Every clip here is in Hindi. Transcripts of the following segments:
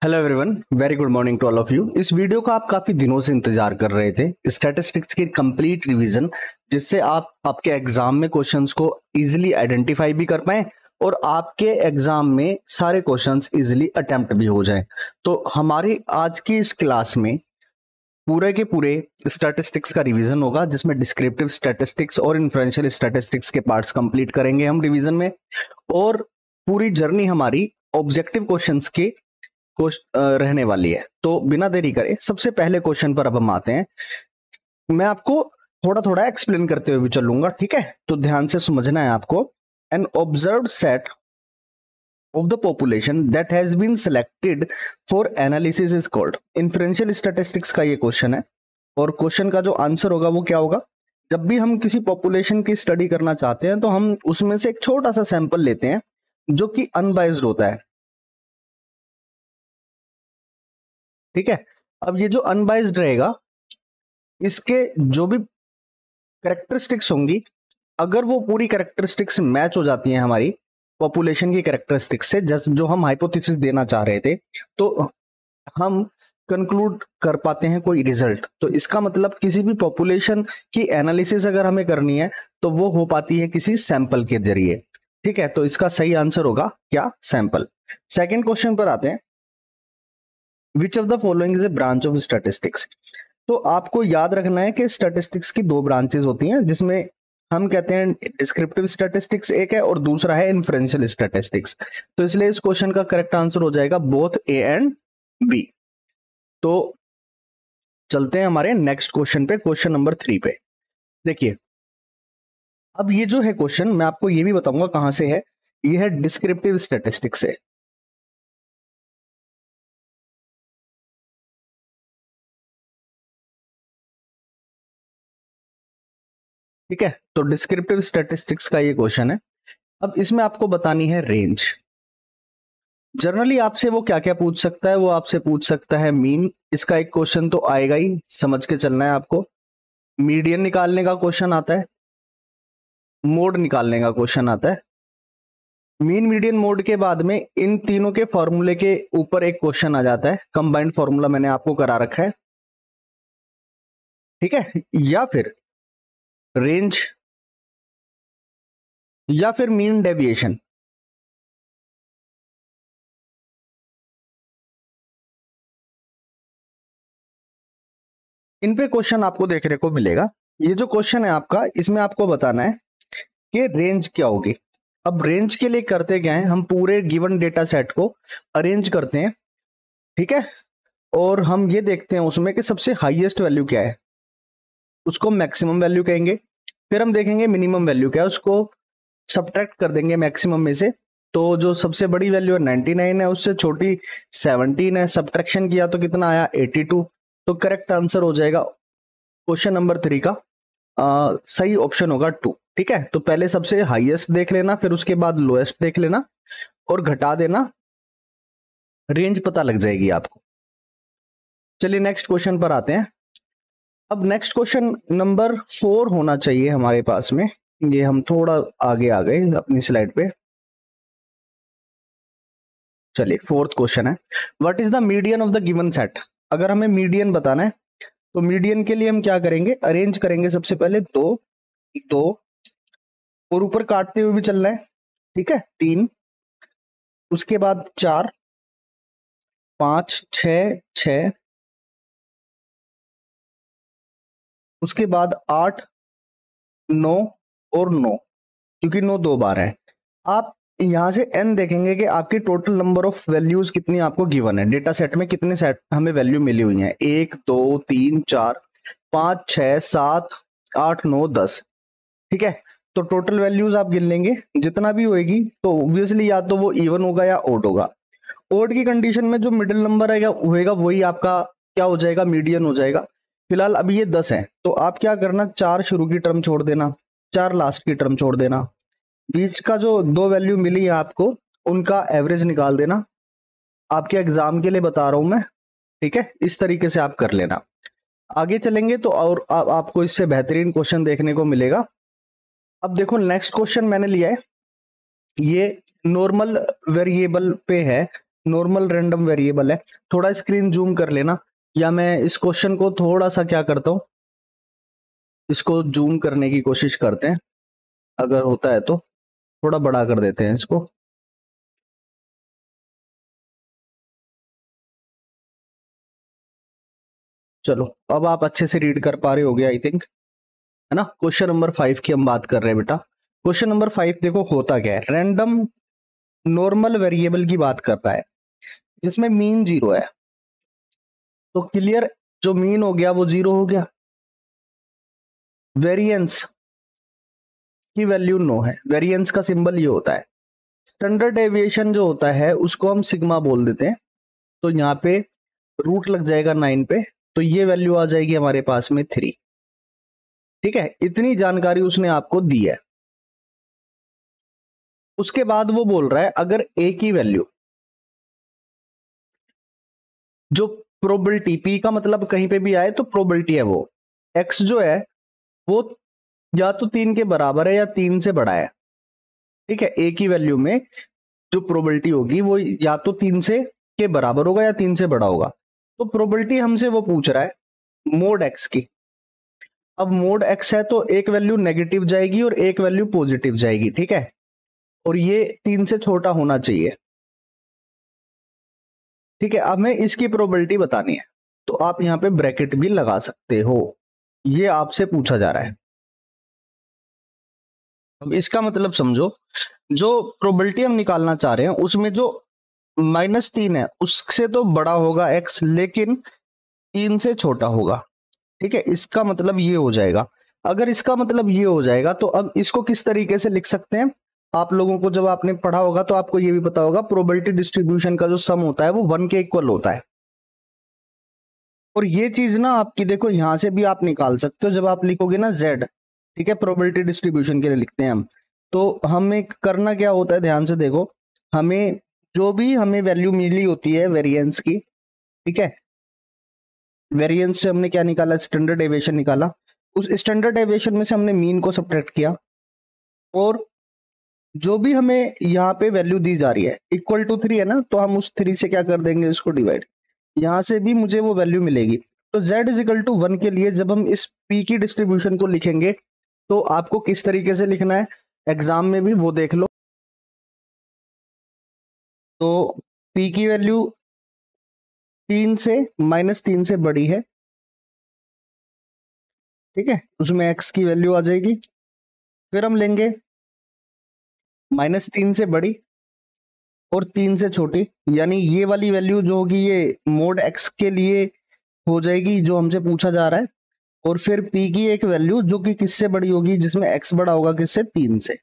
Hello everyone, very good morning to all of you. इस वीडियो का आप काफी दिनों से इंतजार कर रहे थे, स्टैटिस्टिक्स की कंप्लीट रिवीजन, जिससे आप आपके एग्जाम में क्वेश्चंस को इजीली आइडेंटिफाई भी कर पाएं और आपके एग्जाम में सारे क्वेश्चंस इजीली अटेम्प्ट भी हो जाएं। तो हमारी आज की इस क्लास में पूरे के पूरे स्टैटिस्टिक्स का रिवीजन होगा, जिसमें डिस्क्रिप्टिव स्टैटिस्टिक्स और इन्फ्लुएंशियल स्टैटिस्टिक्स के पार्ट्स कंप्लीट करेंगे हम रिवीजन में। और पूरी जर्नी हमारी ऑब्जेक्टिव क्वेश्चंस के रहने वाली है। तो बिना देरी करे सबसे पहले क्वेश्चन पर अब हम आते हैं। मैं आपको थोड़ा थोड़ा एक्सप्लेन करते हुए भी चलूंगा, ठीक है? तो ध्यान से समझना है आपको। An observed set of the population that has been selected for analysis is called। Influential statistics का ये क्वेश्चन है और क्वेश्चन का जो आंसर होगा वो क्या होगा। जब भी हम किसी पॉपुलेशन की स्टडी करना चाहते हैं तो हम उसमें से एक छोटा सा सैंपल लेते हैं जो कि अनबाइज्ड होता है, ठीक है? अब ये जो अनबाइज्ड रहेगा, इसके जो भी कैरेक्टरिस्टिक्स होंगी, अगर वो पूरी कैरेक्टरिस्टिक्स मैच हो जाती हैं हमारी पॉपुलेशन की कैरेक्टरिस्टिक्स से, जैसे जो हम हाइपोथेसिस देना चाह रहे थे, तो हम कंक्लूड कर पाते हैं कोई रिजल्ट। तो इसका मतलब किसी भी पॉपुलेशन की एनालिसिस अगर हमें करनी है तो वो हो पाती है किसी सैंपल के जरिए, ठीक है? तो इसका सही आंसर होगा क्या? सैंपल। सेकंड क्वेश्चन पर आते हैं। Which of the following is a branch of statistics. तो आपको याद रखना है कि स्टैटिस्टिक्स की दो ब्रांचेस होती हैं, जिसमें हम कहते हैं डिस्क्रिप्टिव स्टैटिस्टिक्स एक है और दूसरा है इन्फ्लुएंशियल स्टैटिस्टिक्स। तो इसलिए इस क्वेश्चन का करेक्ट आंसर हो जाएगा बोथ ए एंड बी। तो चलते हैं हमारे नेक्स्ट क्वेश्चन पे, क्वेश्चन नंबर 3 पे। देखिए, अब ये जो है क्वेश्चन, मैं आपको ये भी बताऊंगा कहां से है। ये है डिस्क्रिप्टिव स्टैटिस्टिक्स से। ठीक है, तो डिस्क्रिप्टिव स्टैटिस्टिक्स का ये क्वेश्चन है। अब इसमें आपको बतानी है रेंज। जनरली आपसे वो क्या क्या पूछ सकता है? वो आपसे पूछ सकता है मीन, इसका एक क्वेश्चन तो आएगा ही, समझ के चलना है आपको। मीडियन निकालने का क्वेश्चन आता है, मोड निकालने का क्वेश्चन आता है। मीन मीडियन मोड के बाद में इन तीनों के फॉर्मूले के ऊपर एक क्वेश्चन आ जाता है, कंबाइंड फॉर्मूला मैंने आपको करा रखा है, ठीक है? या फिर रेंज या फिर मीन डेविएशन। इन पे क्वेश्चन आपको देखने को मिलेगा। ये जो क्वेश्चन है आपका, इसमें आपको बताना है कि रेंज क्या होगी। अब रेंज के लिए करते क्या है, हम पूरे गिवन डेटा सेट को अरेंज करते हैं, ठीक है? और हम ये देखते हैं उसमें कि सबसे हाईएस्ट वैल्यू क्या है, उसको मैक्सिमम वैल्यू कहेंगे। फिर हम देखेंगे मिनिमम वैल्यू क्या है, उसको सब्ट्रैक्ट कर देंगे मैक्सिमम में से। तो जो सबसे बड़ी वैल्यू है 99 है, उससे छोटी 17 है, सब्ट्रैक्शन किया तो कितना आया? 82। तो करेक्ट आंसर हो जाएगा क्वेश्चन नंबर 3 का सही ऑप्शन होगा 2, ठीक है? तो पहले सबसे हाईएस्ट देख लेना, फिर उसके बाद लोएस्ट देख लेना और घटा देना, रेंज पता लग जाएगी आपको। चलिए नेक्स्ट क्वेश्चन पर आते हैं। अब नेक्स्ट क्वेश्चन नंबर 4 होना चाहिए हमारे पास में। ये हम थोड़ा आगे आ गए अपनी स्लाइड पे। चलिए, फोर्थ क्वेश्चन है, what is the median of the given set. अगर हमें मीडियन बताना है तो मीडियन के लिए हम क्या करेंगे? अरेंज करेंगे सबसे पहले दो दो, और ऊपर काटते हुए भी चलना है, ठीक है? 3, उसके बाद 4, 5, 6, 6, उसके बाद 8, 9 और 9, क्योंकि 9 दो बार है। आप यहां से n देखेंगे कि आपकी टोटल नंबर ऑफ वैल्यूज कितनी आपको गिवन है, डेटा सेट में कितने सेट हमें वैल्यू मिली हुई है। 1, 2, 3, 4, 5, 6, 7, 8, 9, 10, ठीक है? तो टोटल वैल्यूज आप गिन लेंगे, जितना भी होएगी तो ऑब्वियसली या तो वो इवन होगा या ओड होगा। ओड की कंडीशन में जो मिडिल नंबर होएगा वही आपका क्या हो जाएगा? मीडियन हो जाएगा। फिलहाल अभी ये 10 है, तो आप क्या करना, 4 शुरू की टर्म छोड़ देना, 4 लास्ट की टर्म छोड़ देना, बीच का जो दो वैल्यू मिली है आपको उनका एवरेज निकाल देना। आपके एग्जाम के लिए बता रहा हूं मैं, ठीक है? इस तरीके से आप कर लेना। आगे चलेंगे तो और आपको इससे बेहतरीन क्वेश्चन देखने को मिलेगा। अब देखो नेक्स्ट क्वेश्चन मैंने लिया है, ये नॉर्मल वेरिएबल पे है, नॉर्मल रैंडम वेरिएबल है। थोड़ा स्क्रीन जूम कर लेना, या मैं इस क्वेश्चन को थोड़ा सा क्या करता हूँ, इसको जूम करने की कोशिश करते हैं, अगर होता है तो थोड़ा बड़ा कर देते हैं इसको। चलो अब आप अच्छे से रीड कर पा रहे होगे आई थिंक, है ना। क्वेश्चन नंबर 5 की हम बात कर रहे हैं बेटा। क्वेश्चन नंबर 5 देखो होता क्या है, रैंडम नॉर्मल वेरिएबल की बात कर रहा है जिसमें मीन 0 है। तो क्लियर, जो मीन हो गया वो 0 हो गया। वेरिएंस की वैल्यू 9 है। वेरिएंस का सिंबल ये होता है। स्टैंडर्ड डेविएशन जो होता है उसको हम सिग्मा बोल देते हैं। तो यहाँ पे रूट लग जाएगा 9 पे, तो ये वैल्यू आ जाएगी हमारे पास में 3। ठीक है, इतनी जानकारी उसने आपको दी है। उसके बाद वो बोल रहा है अगर ए की वैल्यू, जो प्रोबेबिलिटी, पी का मतलब कहीं पे भी आए तो प्रोबेबिलिटी है, वो एक्स जो है वो या तो 3 के बराबर है या 3 से बड़ा है। ठीक है, ए की वैल्यू में जो प्रोबेबिलिटी होगी वो या तो 3 से के बराबर होगा या 3 से बड़ा होगा। तो प्रोबेबिलिटी हमसे वो पूछ रहा है मोड एक्स की। अब मोड एक्स है तो एक वैल्यू नेगेटिव जाएगी और एक वैल्यू पॉजिटिव जाएगी। ठीक है, और ये 3 से छोटा होना चाहिए। ठीक है, अब हमें इसकी प्रोबेबिलिटी बतानी है, तो आप यहां पे ब्रैकेट भी लगा सकते हो। ये आपसे पूछा जा रहा है। अब इसका मतलब समझो, जो प्रोबेबिलिटी हम निकालना चाह रहे हैं उसमें जो -3 है उससे तो बड़ा होगा एक्स, लेकिन 3 से छोटा होगा। ठीक है, इसका मतलब ये हो जाएगा। अगर इसका मतलब ये हो जाएगा तो अब इसको किस तरीके से लिख सकते हैं, आप लोगों को जब आपने पढ़ा होगा तो आपको ये भी पता होगा, प्रोबेबिलिटी डिस्ट्रीब्यूशन का जो सम होता है वो 1 के इक्वल होता है। और ये चीज ना आपकी देखो यहां से भी आप निकाल सकते हो, जब आप लिखोगे ना z, ठीक है, प्रोबेबिलिटी डिस्ट्रीब्यूशन के लिए लिखते हैं हम, तो हमें करना क्या होता है, ध्यान से देखो। हमें जो भी हमें वैल्यू मिली होती है वेरिएंस की, ठीक है, वेरिएंस से हमने क्या निकाला, स्टैंडर्ड डेविएशन निकाला। उस स्टैंडर्ड डेविएशन में से हमने मीन को सब्ट्रैक्ट किया, और जो भी हमें यहाँ पे वैल्यू दी जा रही है इक्वल टू 3 है ना, तो हम उस 3 से क्या कर देंगे, इसको डिवाइड। यहां से भी मुझे वो वैल्यू मिलेगी। तो z इज इक्वल टू 1 के लिए जब हम इस p की डिस्ट्रीब्यूशन को लिखेंगे तो आपको किस तरीके से लिखना है, एग्जाम में भी वो देख लो। तो p की वैल्यू 3 से -3 से बड़ी है। ठीक है, उसमें x की वैल्यू आ जाएगी। फिर हम लेंगे -3 से बड़ी और 3 से छोटी, यानी ये वाली वैल्यू जो होगी ये मोड x के लिए हो जाएगी जो हमसे पूछा जा रहा है। और फिर p की एक वैल्यू जो कि किससे बड़ी होगी, जिसमें x बड़ा होगा किससे, 3 से।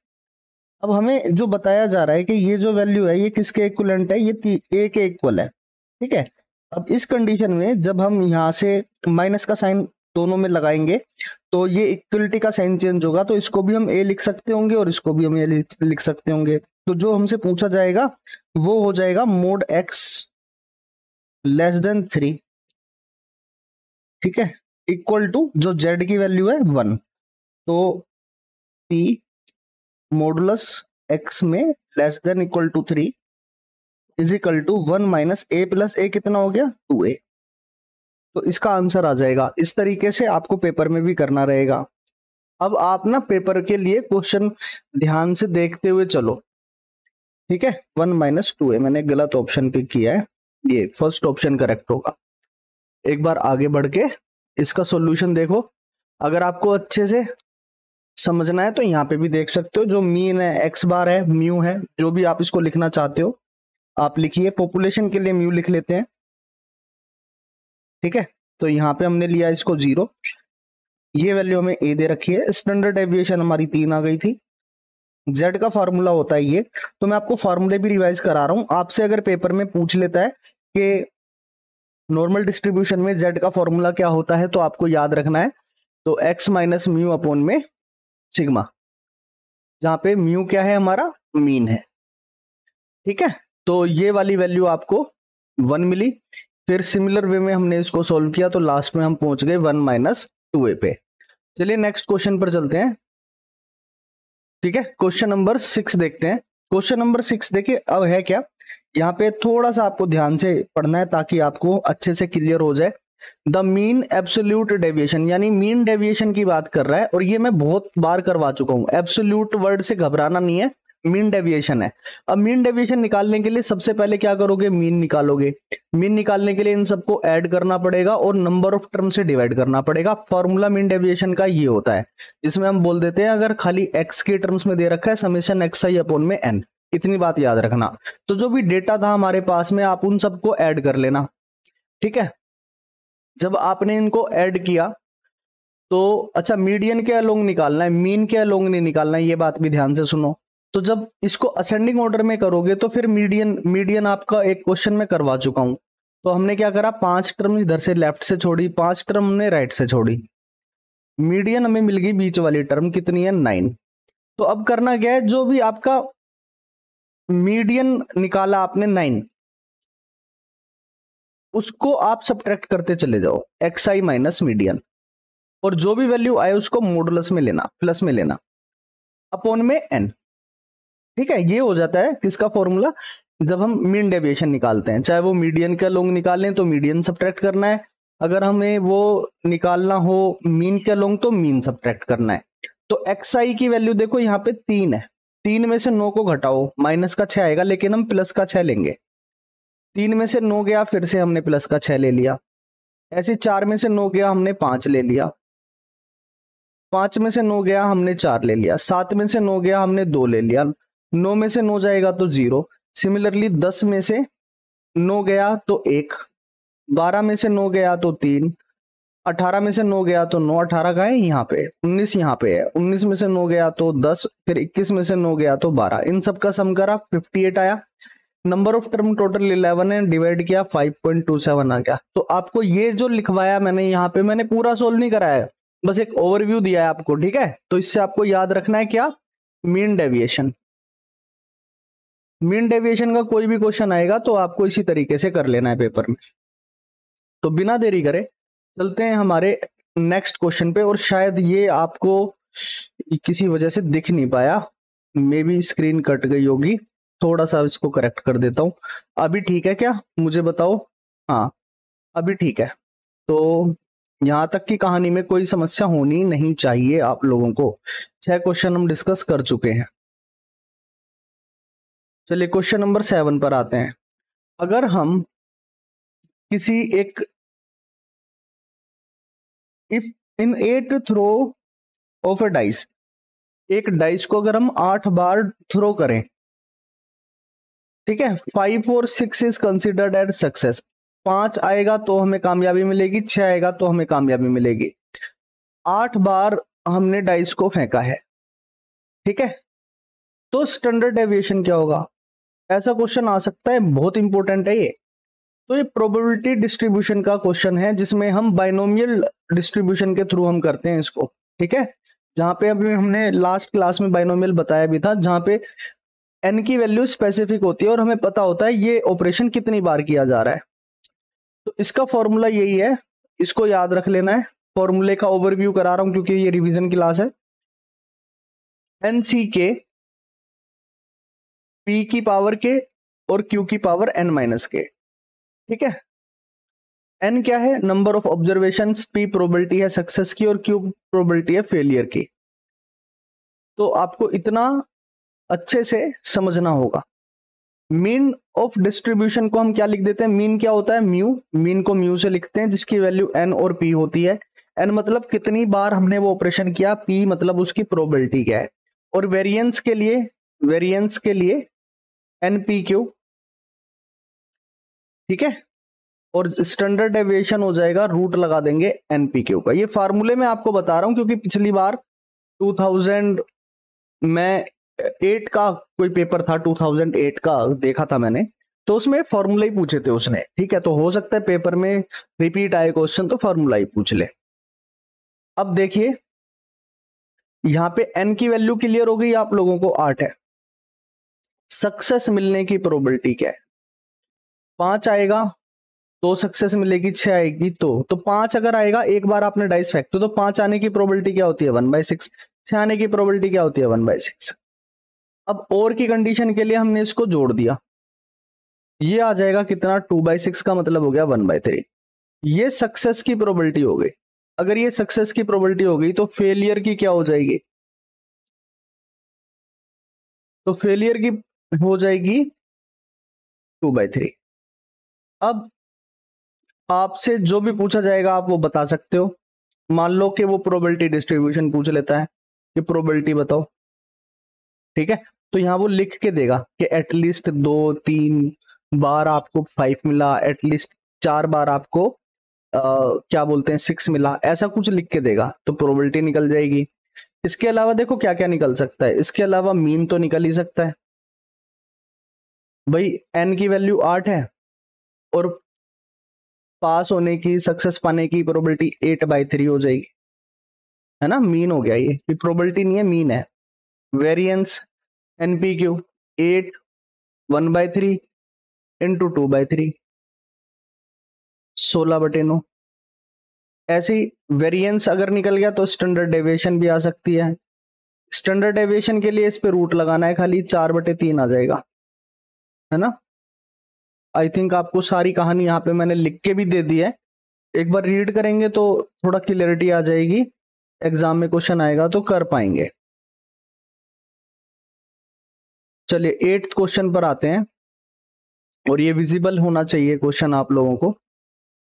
अब हमें जो बताया जा रहा है कि ये जो वैल्यू है ये किसके इक्विवेलेंट है, ये a के इक्वल है। ठीक है, अब इस कंडीशन में जब हम यहाँ से माइनस का साइन दोनों में लगाएंगे तो ये इक्वलिटी का साइन चेंज होगा, तो इसको भी हम a लिख सकते होंगे और इसको भी हम a लिख सकते होंगे। तो जो हमसे पूछा जाएगा वो हो जाएगा मोड x लेस देन 3। ठीक है, इक्वल टू जो z की वैल्यू है 1। तो p मॉडुलस x में less than equal to 3 is equal to 1 minus a plus a कितना हो गया, 2a। तो इसका आंसर आ जाएगा। इस तरीके से आपको पेपर में भी करना रहेगा। अब आप ना पेपर के लिए क्वेश्चन ध्यान से देखते हुए चलो। ठीक है, 1 माइनस 2a, मैंने गलत ऑप्शन पिक किया है, ये फर्स्ट ऑप्शन करेक्ट होगा। एक बार आगे बढ़ के इसका सॉल्यूशन देखो। अगर आपको अच्छे से समझना है तो यहाँ पे भी देख सकते हो, जो मीन है x बार है, म्यू है, जो भी आप इसको लिखना चाहते हो आप लिखिए। पॉपुलेशन के लिए म्यू लिख लेते हैं। ठीक है, तो यहाँ पे हमने लिया इसको 0, ये वैल्यू हमें a दे रखी है। स्टैंडर्ड डेविएशन हमारी 3 आ गई थी। z का फॉर्मूला होता है ये, तो मैं आपको फॉर्मूले भी रिवाइज करा रहा हूं। आपसे अगर पेपर में पूछ लेता है कि नॉर्मल डिस्ट्रीब्यूशन में z का फॉर्मूला क्या होता है, तो आपको याद रखना है, तो x माइनस म्यू अपॉन में सिग्मा, जहां पे म्यू क्या है, हमारा मीन है। ठीक है, तो ये वाली वैल्यू आपको 1 मिली। फिर सिमिलर वे में हमने इसको सॉल्व किया तो लास्ट में हम पहुंच गए 1 माइनस 2a पे। चलिए नेक्स्ट क्वेश्चन पर चलते हैं। ठीक है, क्वेश्चन नंबर 6 देखते हैं। क्वेश्चन नंबर 6 देखिए, अब है क्या यहाँ पे थोड़ा सा आपको ध्यान से पढ़ना है ताकि आपको अच्छे से क्लियर हो जाए। द मीन एब्सोल्यूट डेविएशन, यानी मीन डेविएशन की बात कर रहा है, और ये मैं बहुत बार करवा चुका हूं। एब्सोल्यूट वर्ड से घबराना नहीं है, मीन डेविएशन है। अब मीन डेविएशन निकालने के लिए सबसे पहले क्या करोगे, मीन निकालोगे। मीन निकालने के लिए इन सबको ऐड करना पड़ेगा और नंबर ऑफ टर्म से डिवाइड करना पड़ेगा। फॉर्मूला मीन डेविएशन का ये होता है, जिसमें हम बोल देते हैं अगर खाली एक्स के टर्म्स में दे रखा है समेशन एक्स आई अपॉन में एन, इतनी बात याद रखना। तो जो भी डेटा था हमारे पास में आप उन सबको ऐड कर लेना, ठीक है। जब आपने इनको ऐड किया तो अच्छा मीडियन के अलोंग निकालना है, मीन के अलोंग नहीं निकालना है, ये बात भी ध्यान से सुनो। तो जब इसको असेंडिंग ऑर्डर में करोगे तो फिर मीडियन आपका एक क्वेश्चन में करवा चुका हूं। तो हमने क्या करा, 5 टर्म इधर से लेफ्ट से छोड़ी, 5 टर्म हमने राइट से छोड़ी, मीडियन हमें मिल गई बीच वाली टर्म कितनी है 9। तो अब करना क्या है, जो भी आपका मीडियन निकाला आपने 9, उसको आप सब्ट्रैक्ट करते चले जाओ, एक्स आई माइनस मीडियन, और जो भी वैल्यू आए उसको मॉडुलस में लेना, प्लस में लेना, अपॉन में एन। ठीक है, ये हो जाता है किसका फॉर्मूला, जब हम मीन डेविएशन निकालते हैं। चाहे वो मीडियन का लॉन्ग निकालें तो मीडियन सब्ट्रैक्ट करना है, अगर हमें वो निकालना हो मीन के लॉन्ग तो मीन सब्ट्रैक्ट करना है। तो एक्स आई की वैल्यू देखो यहाँ पे 3 है, 3 में से 9 को घटाओ, माइनस का 6 आएगा, लेकिन हम प्लस का 6 लेंगे। 3 में से 9 गया, फिर से हमने प्लस का 6 ले लिया। ऐसे 4 में से 9 गया, हमने 5 ले लिया। 5 में से 9 गया, हमने 4 ले लिया। 7 में से 9 गया, हमने 2 ले लिया। 9 में से 9 जाएगा तो 0। सिमिलरली 10 में से 9 गया तो 1, 12 में से 9 गया तो 3, 18 में से 9 गया तो 9, 18 का है यहाँ पे, 19 यहाँ पे है, 19 में से 9 गया तो 10, फिर 21 में से 9 गया तो 12। इन सब का सम करा 58 आया। नंबर ऑफ टर्म टोटल 11 है, डिवाइड किया 5.27 आ गया। तो आपको ये जो लिखवाया मैंने यहाँ पे, मैंने पूरा सोल्व नहीं कराया, बस एक ओवरव्यू दिया है आपको, ठीक है। तो इससे आपको याद रखना है क्या, मीन डेविएशन। मीन डेविएशन का कोई भी क्वेश्चन आएगा तो आपको इसी तरीके से कर लेना है पेपर में। तो बिना देरी करे चलते हैं हमारे नेक्स्ट क्वेश्चन पे। और शायद ये आपको किसी वजह से दिख नहीं पाया, मे बी स्क्रीन कट गई होगी, थोड़ा सा इसको करेक्ट कर देता हूं। अभी ठीक है क्या, मुझे बताओ। हाँ अभी ठीक है। तो यहां तक की कहानी में कोई समस्या होनी नहीं चाहिए आप लोगों को। 6 क्वेश्चन हम डिस्कस कर चुके हैं। चलिए क्वेश्चन नंबर 7 पर आते हैं। अगर हम किसी एक if in 8 throw of a dice, एक डाइस को अगर हम 8 बार थ्रो करें, ठीक है, 5 और 6 इज कंसिडर्ड एज सक्सेस। 5 आएगा तो हमें कामयाबी मिलेगी, 6 आएगा तो हमें कामयाबी मिलेगी। 8 बार हमने डाइस को फेंका है, ठीक है। तो स्टैंडर्ड डेविएशन क्या होगा, ऐसा क्वेश्चन आ सकता है, बहुत इंपॉर्टेंट है ये। तो ये प्रोबेबिलिटी डिस्ट्रीब्यूशन का क्वेश्चन है, जिसमें हम बाइनोमियल डिस्ट्रीब्यूशन के थ्रू हम करते हैं इसको, ठीक है। जहां पे अभी हमने लास्ट क्लास में बाइनोमियल बताया भी था, जहां पे एन की वैल्यू स्पेसिफिक होती है और हमें पता होता है ये ऑपरेशन कितनी बार किया जा रहा है। तो इसका फॉर्मूला यही है, इसको याद रख लेना है। फॉर्मूले का ओवरव्यू करा रहा हूं क्योंकि ये रिवीजन क्लास है। एन सी के पी की पावर के और क्यू की पावर एन माइनस के, ठीक है। एन क्या है, number of observation, P probability है सक्सेस की और क्यू प्रोबेबिलिटी है फेलियर की। तो आपको इतना अच्छे से समझना होगा। मीन ऑफ डिस्ट्रीब्यूशन को हम क्या लिख देते हैं, मीन क्या होता है, म्यू। मीन को म्यू से लिखते हैं, जिसकी वैल्यू एन और पी होती है। एन मतलब कितनी बार हमने वो ऑपरेशन किया, पी मतलब उसकी प्रोबेबिलिटी क्या है। और वेरिएंस के लिए एन पी क्यू, ठीक है। और स्टैंडर्ड डेविएशन हो जाएगा, रूट लगा देंगे एनपीक्यू का। ये फार्मूले में आपको बता रहा हूं क्योंकि पिछली बार 2000 में 8 का कोई पेपर था, 2008 का देखा था मैंने, तो उसमें फार्मूला ही पूछे थे उसने, ठीक है। तो हो सकता है पेपर में रिपीट आए क्वेश्चन तो फार्मूला ही पूछ ले। अब देखिए यहां पे एन की वैल्यू क्लियर हो गई आप लोगों को, 8 है। सक्सेस मिलने की प्रोबेबिलिटी क्या है, 5 आएगा तो सक्सेस मिलेगी, 6 आएगी तो 5 अगर आएगा, एक बार आपने डाइस फेंक तो 5 आने की प्रोबेबिलिटी क्या होती है 1/6, 6 आने की प्रोबेबिलिटी क्या होती है 1/6। अब और की कंडीशन के लिए हमने इसको जोड़ दिया, ये आ जाएगा कितना, 2/6 का मतलब हो गया 1/3। ये सक्सेस की प्रोबेबिलिटी हो गई। अगर ये सक्सेस की प्रोबेबिलिटी हो गई तो फेलियर की क्या हो जाएगी, तो फेलियर की हो जाएगी 2/3। अब आपसे जो भी पूछा जाएगा आप वो बता सकते हो। मान लो कि वो प्रोबेबिलिटी डिस्ट्रीब्यूशन पूछ लेता है कि प्रोबेबिलिटी बताओ, ठीक है, तो यहां वो लिख के देगा कि एटलीस्ट 2-3 बार आपको 5 मिला, एटलीस्ट 4 बार आपको क्या बोलते हैं 6 मिला, ऐसा कुछ लिख के देगा तो प्रोबेबिलिटी निकल जाएगी। इसके अलावा देखो क्या क्या निकल सकता है, इसके अलावा मीन तो निकल ही सकता है। भाई एन की वैल्यू 8 है और पास होने की, सक्सेस पाने की प्रोबेबिलिटी 8/3 हो जाएगी, है ना, मीन हो गया ये प्रोबेबिलिटी नहीं है, मीन है। Variance NPQ 8 1/3 into 2/3 16/9। ऐसे ही वेरिएंस अगर निकल गया तो स्टैंडर्ड डेविएशन भी आ सकती है। स्टैंडर्ड डेविएशन के लिए इस पे रूट लगाना है, खाली 4/3 आ जाएगा, है ना। आई थिंक आपको सारी कहानी यहाँ पे मैंने लिख के भी दे दी है, एक बार रीड करेंगे तो थोड़ा क्लियरिटी आ जाएगी, एग्जाम में क्वेश्चन आएगा तो कर पाएंगे। चलिए 8th क्वेश्चन पर आते हैं, और ये विजिबल होना चाहिए क्वेश्चन आप लोगों को,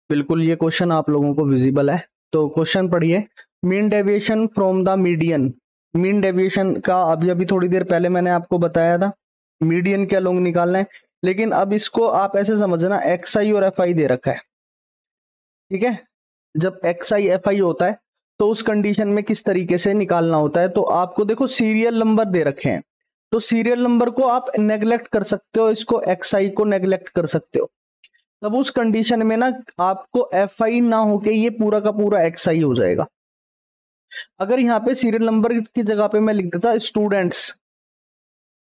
बिल्कुल ये क्वेश्चन आप लोगों को विजिबल है। तो क्वेश्चन पढ़िए, mean deviation from the median. Mean deviation का अभी अभी थोड़ी देर पहले मैंने आपको बताया था, मीडियन क्या लोग निकालना है, लेकिन अब इसको आप ऐसे समझना, एक्स आई और एफ आई दे रखा है, ठीक है। जब एक्स आई एफ आई होता है तो उस कंडीशन में किस तरीके से निकालना होता है, तो आपको देखो सीरियल नंबर दे रखे हैं, तो सीरियल नंबर को आप नेग्लेक्ट कर सकते हो, इसको एक्स आई को नेग्लेक्ट कर सकते हो। तब उस कंडीशन में ना आपको एफ आई ना होके ये पूरा का पूरा एक्स आई हो जाएगा। अगर यहाँ पे सीरियल नंबर की जगह पे मैं लिख देता स्टूडेंट्स,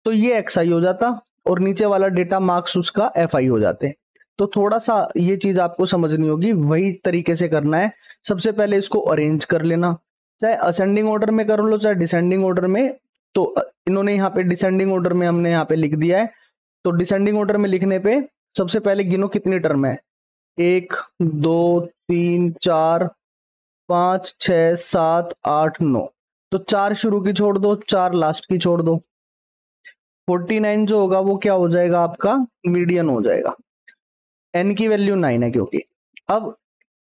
तो ये एक्स आई हो जाता और नीचे वाला डेटा मार्क्स उसका एफ आई हो जाते। तो थोड़ा सा ये चीज आपको समझनी होगी, वही तरीके से करना है। सबसे पहले इसको अरेंज कर लेना, चाहे असेंडिंग ऑर्डर में कर लो चाहे डिसेंडिंग ऑर्डर में। तो इन्होंने यहाँ पे डिसेंडिंग ऑर्डर में हमने यहाँ पे लिख दिया है, तो डिसेंडिंग ऑर्डर में लिखने पे सबसे पहले गिनो कितनी टर्म है, 1 2 3 4 5 6 7 8 9, तो 4 शुरू की छोड़ दो, 4 लास्ट की छोड़ दो, 49 जो होगा वो क्या हो जाएगा आपका, मीडियन हो जाएगा। एन की वैल्यू 9 है क्योंकि। अब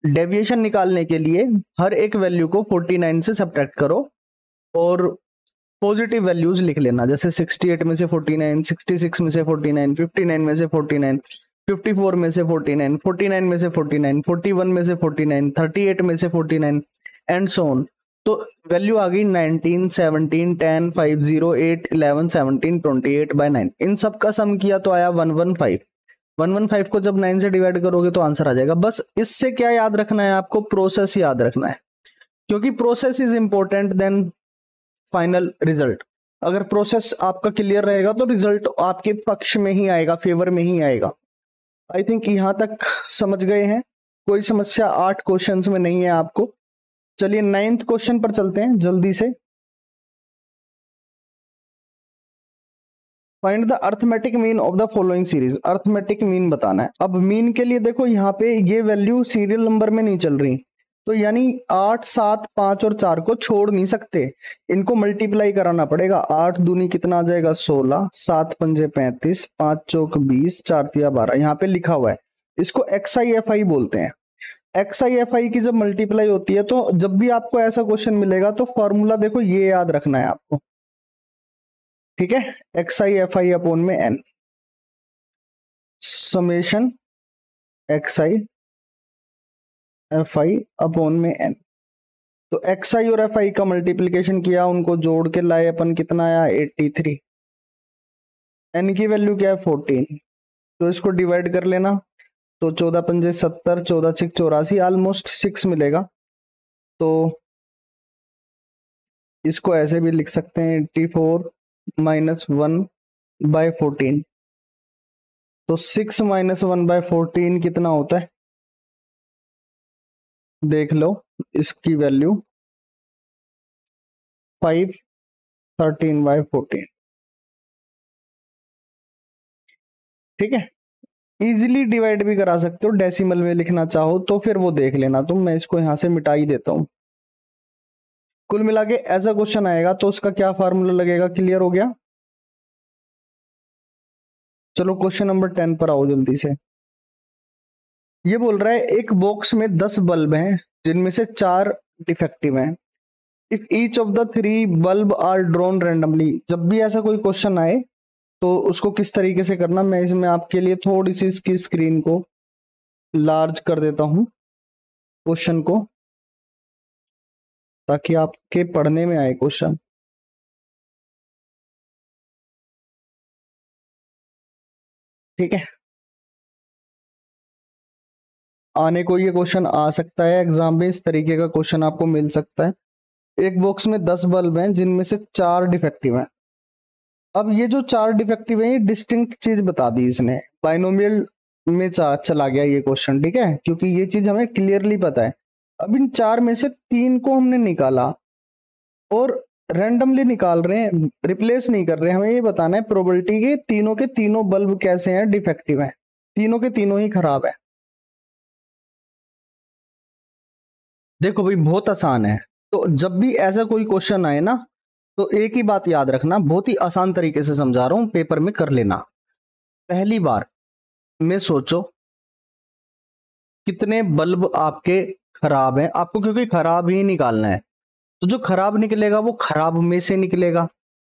डेविएशन निकालने के लिए हर एक वैल्यू को 49 से सब्ट्रैक्ट करो और पॉजिटिव वैल्यूज लिख लेना, जैसे 68 में से 49, 66 में से 49, 59 में से 49, 54 में से 49, 49 में से 49, 41 में से 49, 38 में से 49 एंड सो ऑन। तो वैल्यू आ गई 19, 17, 10, 5, 0, 8, 11, 17, 28/9। इन सब का सम किया तो आया 115। 115 को जब 9 से डिवाइड करोगे तो आंसर आ जाएगा। बस इससे क्या याद रखना है आपको, प्रोसेस याद रखना है, क्योंकि process is important than final result. अगर प्रोसेस आपका क्लियर रहेगा तो रिजल्ट आपके पक्ष में ही आएगा, फेवर में ही आएगा। आई थिंक यहां तक समझ गए हैं, कोई समस्या 8 क्वेश्चंस में नहीं है आपको। चलिए 9th क्वेश्चन पर चलते हैं जल्दी से। Find the arithmetic mean of the following series. Arithmetic mean बताना है। अब मीन के लिए देखो यहाँ पे ये वैल्यू सीरियल नंबर में नहीं चल रही, तो यानी 8, 7, 5 और 4 को छोड़ नहीं सकते, इनको मल्टीप्लाई कराना पड़ेगा। 8 दूनी कितना आ जाएगा 16, 7 पंजे 35, 5 चौक 20, 4 तिया 12, यहाँ पे लिखा हुआ है। इसको एक्स आई एफ आई बोलते हैं। एक्स आई एफ आई की जब मल्टीप्लाई होती है तो जब भी आपको ऐसा क्वेश्चन मिलेगा तो फॉर्मूला देखो ये याद रखना है आपको, ठीक है। X I F I upon में N, summation X I F I upon में एन। तो एक्स आई और एफ आई का मल्टीप्लीकेशन किया, उनको जोड़ के लाए अपन, कितना आया 83। एन की वैल्यू क्या है 14, तो इसको डिवाइड कर लेना, तो 14 पंजे 70, 14 6 84, ऑलमोस्ट 6 मिलेगा। तो इसको ऐसे भी लिख सकते हैं 84 माइनस 1/14, तो 6 माइनस 1/14 कितना होता है, देख लो, इसकी वैल्यू 513/14, ठीक है। इजीली डिवाइड भी करा सकते हो, डेसिमल में लिखना चाहो तो फिर वो देख लेना तुम, मैं इसको यहां से मिटा ही देता हूं। कुल मिला के ऐसा क्वेश्चन आएगा तो उसका क्या फार्मूला लगेगा, क्लियर हो गया। चलो क्वेश्चन नंबर 10 पर आओ जल्दी से। ये बोल रहा है एक बॉक्स में 10 बल्ब हैं जिनमें से 4 डिफेक्टिव हैं। If each of the 3 bulb are drawn randomly, जब भी ऐसा कोई क्वेश्चन आए तो उसको किस तरीके से करना, मैं इसमें आपके लिए थोड़ी सी इसकी स्क्रीन को लार्ज कर देता हूं क्वेश्चन को, ताकि आपके पढ़ने में आए क्वेश्चन। ठीक है, आने को ये क्वेश्चन आ सकता है एग्जाम में, इस तरीके का क्वेश्चन आपको मिल सकता है। एक बॉक्स में 10 बल्ब हैं जिनमें से 4 डिफेक्टिव हैं। अब ये जो 4 डिफेक्टिव हैं ये डिस्टिंक्ट चीज बता दी इसने, बाइनोमियल में चला गया ये क्वेश्चन, ठीक है, क्योंकि ये चीज हमें क्लियरली पता है। अब इन 4 में से 3 को हमने निकाला और रैंडमली निकाल रहे हैं, रिप्लेस नहीं कर रहे, हमें ये बताना है प्रोबेबिलिटी के तीनों बल्ब कैसे हैं, डिफेक्टिव हैं, तीनों के तीनों ही खराब है। देखो भाई बहुत आसान है, तो जब भी ऐसा कोई क्वेश्चन आए ना तो एक ही बात याद रखना, बहुत ही आसान तरीके से समझा रहा हूं, पेपर में कर लेना। पहली बार में सोचो कितने बल्ब आपके खराब हैं, आपको क्योंकि खराब ही निकालना है, तो जो खराब निकलेगा वो खराब में से निकलेगा।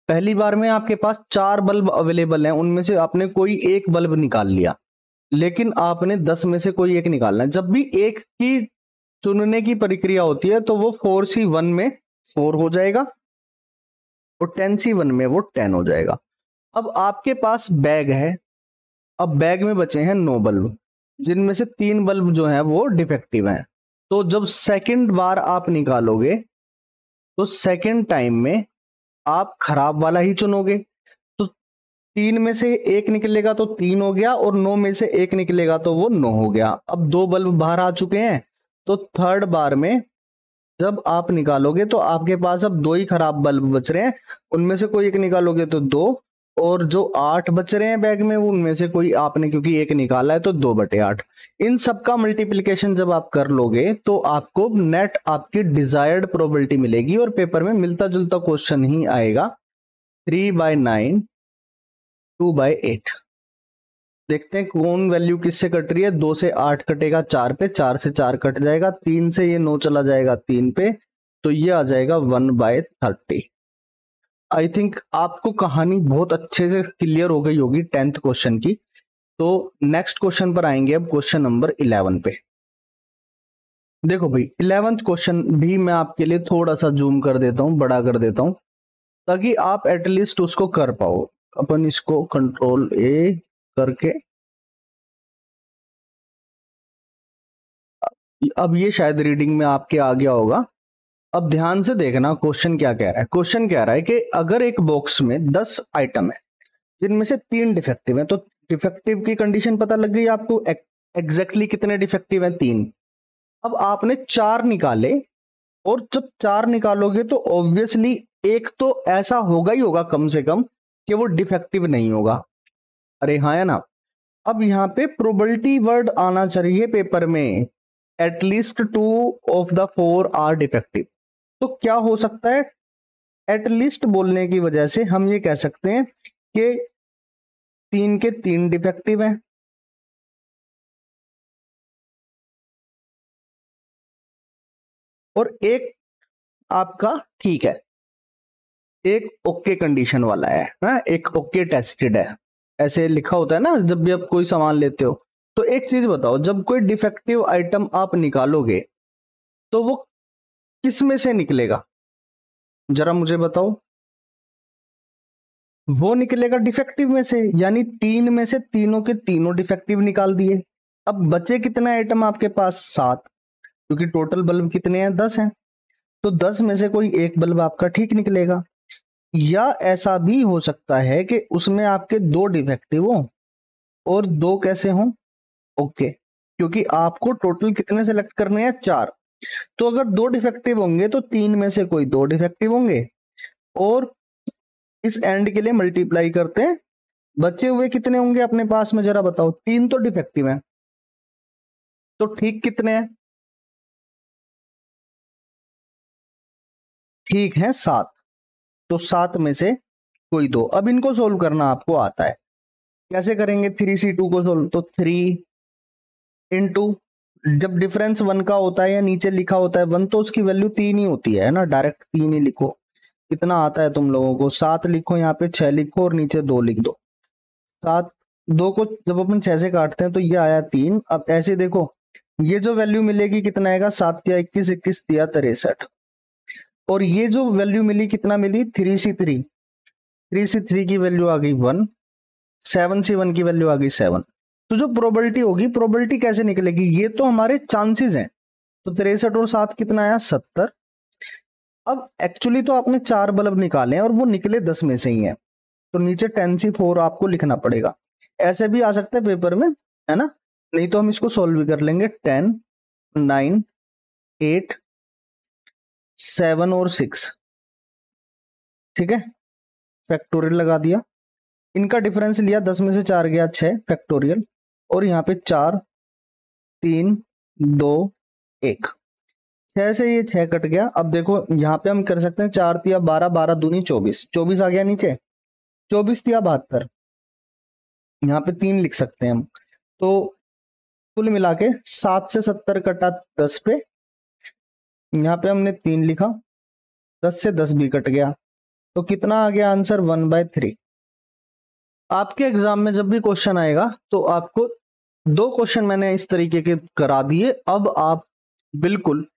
पहली बार में आपके पास 4 बल्ब अवेलेबल हैं, उनमें से आपने कोई एक बल्ब निकाल लिया, लेकिन आपने 10 में से कोई एक निकालना है। जब भी एक की चुनने की प्रक्रिया होती है तो वो 4C1 में 4 हो जाएगा और 10C1 में वो 10 हो जाएगा। अब आपके पास बैग है, अब बैग में बचे हैं 9 बल्ब, जिनमें से 3 बल्ब जो हैं वो डिफेक्टिव हैं। तो जब सेकंड बार आप निकालोगे तो सेकंड टाइम में आप खराब वाला ही चुनोगे, तो 3 में से एक निकलेगा तो 3 हो गया और 9 में से एक निकलेगा तो वो 9 हो गया। अब 2 बल्ब बाहर आ चुके हैं, तो थर्ड बार में जब आप निकालोगे तो आपके पास अब 2 ही खराब बल्ब बच रहे हैं, उनमें से कोई एक निकालोगे तो 2, और जो 8 बच रहे हैं बैग में उनमें से कोई आपने क्योंकि एक निकाला है तो 2/8। इन सब का मल्टीप्लिकेशन जब आप कर लोगे तो आपको नेट आपकी डिजायर्ड प्रोबेबिलिटी मिलेगी, और पेपर में मिलता जुलता क्वेश्चन ही आएगा, 3/9 2/8। देखते हैं कौन वैल्यू किससे कट रही है। 2 से 8 कटेगा 4 पे, 4 से 4 कट जाएगा, 3 से ये 9 चला जाएगा 3 पे, तो ये आ जाएगा 1/30। आई थिंक आपको कहानी बहुत अच्छे से क्लियर हो गई होगी 10th क्वेश्चन की। तो नेक्स्ट क्वेश्चन पर आएंगे अब, क्वेश्चन नंबर 11 पे। देखो भाई 11th क्वेश्चन भी मैं आपके लिए थोड़ा सा जूम कर देता हूं, बड़ा कर देता हूं, ताकि आप एटलीस्ट उसको कर पाओ। अपन इसको Ctrl+A करके, अब ये शायद रीडिंग में आपके आ गया होगा। अब ध्यान से देखना क्वेश्चन क्या कह रहा है। क्वेश्चन कह रहा है कि अगर एक बॉक्स में 10 आइटम है जिनमें से 3 डिफेक्टिव हैं, तो डिफेक्टिव की कंडीशन पता लग गई आपको, एग्जैक्टली कितने डिफेक्टिव हैं, 3। अब आपने 4 निकाले, और जब 4 निकालोगे तो ऑब्वियसली एक तो ऐसा होगा ही होगा कम से कम कि वो डिफेक्टिव नहीं होगा। अरे हाँ है ना। अब यहाँ पे प्रोबेबिलिटी वर्ड आना चाहिए पेपर में, at least 2 of the 4 are defective. तो क्या हो सकता है, एटलीस्ट बोलने की वजह से हम ये कह सकते हैं कि 3 के 3 डिफेक्टिव हैं, और एक आपका ठीक है, एक ओके कंडीशन वाला है, हाँ? एक ओके टेस्टेड है, ऐसे लिखा होता है ना जब भी आप कोई सामान लेते हो। तो एक चीज बताओ, जब कोई डिफेक्टिव आइटम आप निकालोगे तो वो किस में से निकलेगा, जरा मुझे बताओ। वो निकलेगा डिफेक्टिव में से, यानी 3 में से तीनों के तीनों डिफेक्टिव निकाल दिए। अब बचे कितने आइटम आपके पास, 7, क्योंकि टोटल बल्ब कितने हैं, 10 हैं, तो 10 में से कोई एक बल्ब आपका ठीक निकलेगा। या ऐसा भी हो सकता है कि उसमें आपके 2 डिफेक्टिव हो और 2 कैसे हों, ओके, क्योंकि आपको टोटल कितने सेलेक्ट करने हैं, 4। तो अगर 2 डिफेक्टिव होंगे तो 3 में से कोई 2 डिफेक्टिव होंगे, और इस एंड के लिए मल्टीप्लाई करते हैं बचे हुए कितने होंगे अपने पास में, जरा बताओ। 3 तो डिफेक्टिव है, तो ठीक कितने हैं? ठीक है 7। तो 7 में से कोई दो। अब इनको सोल्व करना आपको आता है, कैसे करेंगे? 3C2 को सोल्व, तो 3 इंटू, जब डिफरेंस 1 का होता है या नीचे लिखा होता है 1, तो उसकी वैल्यू 3 ही होती है ना, डायरेक्ट 3 ही लिखो। कितना आता है तुम लोगों को? 7 लिखो, यहाँ पे 6 लिखो और नीचे 2 लिख दो। 7, 2 को जब अपन 6 से काटते हैं तो ये आया 3। अब ऐसे देखो, ये जो वैल्यू मिलेगी कितना आएगा? 7 या 21, 21 या 63। और ये जो वैल्यू मिली कितना मिली? 3C3। 3C3 की वैल्यू आ गई 1, 7C1 की वैल्यू आ गई 7। तो जो प्रोबेबिलिटी होगी, प्रोबेबिलिटी कैसे निकलेगी? ये तो हमारे चांसेस हैं। तो 63 और 7 कितना आया? 70। अब एक्चुअली तो आपने 4 बल्ब निकाले हैं और वो निकले 10 में से ही है, तो नीचे 10C4 आपको लिखना पड़ेगा। ऐसे भी आ सकता है पेपर में, है ना? नहीं तो हम इसको सोल्व भी कर लेंगे। 10, 9, 8, 7 और 6, ठीक है, फैक्टोरियल लगा दिया। इनका डिफरेंस लिया, 10 में से 4 गया 6 फैक्टोरियल, और यहाँ पे 4, 3, 2, 1, 6 से ये 6 कट गया। अब देखो यहाँ पे हम कर सकते हैं 4 तिया 12, 12 दूनी 24, 24 आ गया नीचे। 24 तिया 72, यहाँ पे 3 लिख सकते हैं हम। तो कुल मिला के 7 से 70 कटा 10 पे, यहाँ पे हमने 3 लिखा, 10 से 10 भी कट गया, तो कितना आ गया आंसर? 1/3। आपके एग्जाम में जब भी क्वेश्चन आएगा तो आपको 2 क्वेश्चन मैंने इस तरीके के करा दिए। अब आप बिल्कुल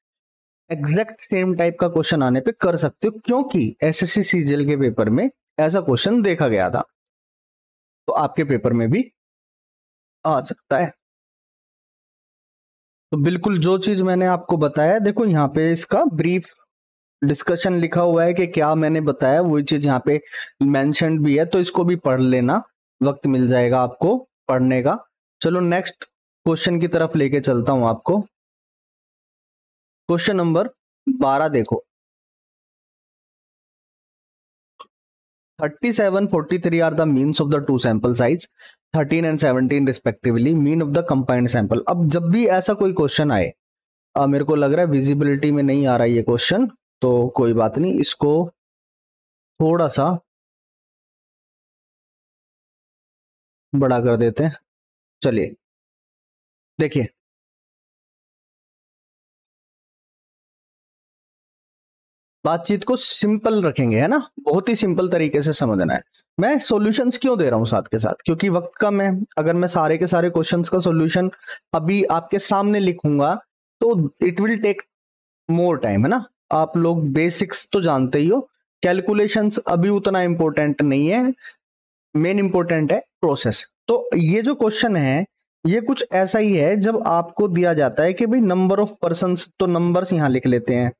एग्जैक्ट सेम टाइप का क्वेश्चन आने पे कर सकते हो, क्योंकि एसएससी सीजीएल के पेपर में ऐसा क्वेश्चन देखा गया था, तो आपके पेपर में भी आ सकता है। तो बिल्कुल जो चीज मैंने आपको बताया, देखो यहाँ पे इसका ब्रीफ डिस्कशन लिखा हुआ है कि क्या मैंने बताया वही चीज यहाँ पे मेंशन्ड भी है, तो इसको भी पढ़ लेना, वक्त मिल जाएगा आपको पढ़ने का। चलो नेक्स्ट क्वेश्चन की तरफ लेके चलता हूं आपको। क्वेश्चन नंबर 12 देखो। 37, 43 are the means of the two sample size, 13 and 17 respectively, mean of the combined sample। अब जब भी ऐसा कोई क्वेश्चन आए, मेरे को लग रहा है विजिबिलिटी में नहीं आ रहा है ये क्वेश्चन, तो कोई बात नहीं, इसको थोड़ा सा बड़ा कर देते हैं। चलिए देखिए, बातचीत को सिंपल रखेंगे, है ना, बहुत ही सिंपल तरीके से समझना है। मैं सॉल्यूशंस क्यों दे रहा हूं साथ के साथ? क्योंकि वक्त कम है। अगर मैं सारे के सारे क्वेश्चंस का सॉल्यूशन अभी आपके सामने लिखूंगा तो it will take more time, है ना। आप लोग बेसिक्स तो जानते ही हो, कैलकुलेशंस अभी उतना इंपॉर्टेंट नहीं है, मेन इंपॉर्टेंट है प्रोसेस। तो ये जो क्वेश्चन है ये कुछ ऐसा ही है, जब आपको दिया जाता है कि भाई नंबर ऑफ पर्संस, तो नंबर्स यहां लिख लेते हैं,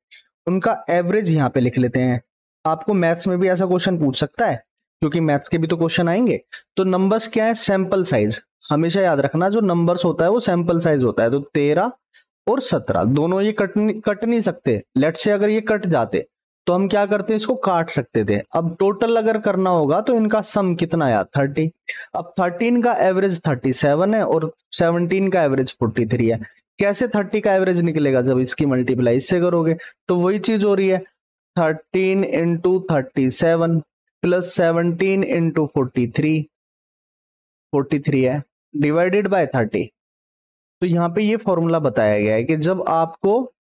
उनका एवरेज यहाँ पे लिख लेते हैं। आपको मैथ्स में भी ऐसा क्वेश्चन पूछ सकता है, क्योंकि मैथ्स के भी तो क्वेश्चन आएंगे। तो नंबर्स क्या है? Sample size. हमेशा याद रखना, जो नंबर्स होता है वो सैंपल साइज होता है। तो 13 और 17 दोनों ये कट नहीं सकते। लेट से अगर ये कट जाते तो हम क्या करते हैं, इसको काट सकते थे। अब टोटल अगर करना होगा तो इनका सम कितना आया? 30। अब 13 का एवरेज 37 है और 17 का एवरेज 43 है। कैसे 30 का एवरेज निकलेगा? जब इसकी मल्टीप्लाई इससे करोगे। तो वही चीज हो रही है, 13 इंटू 37 प्लस 17 इंटू 43 है, डिवाइडेड बाय 30। तो यहाँ पे ये फॉर्मूला बताया गया है कि जब आपको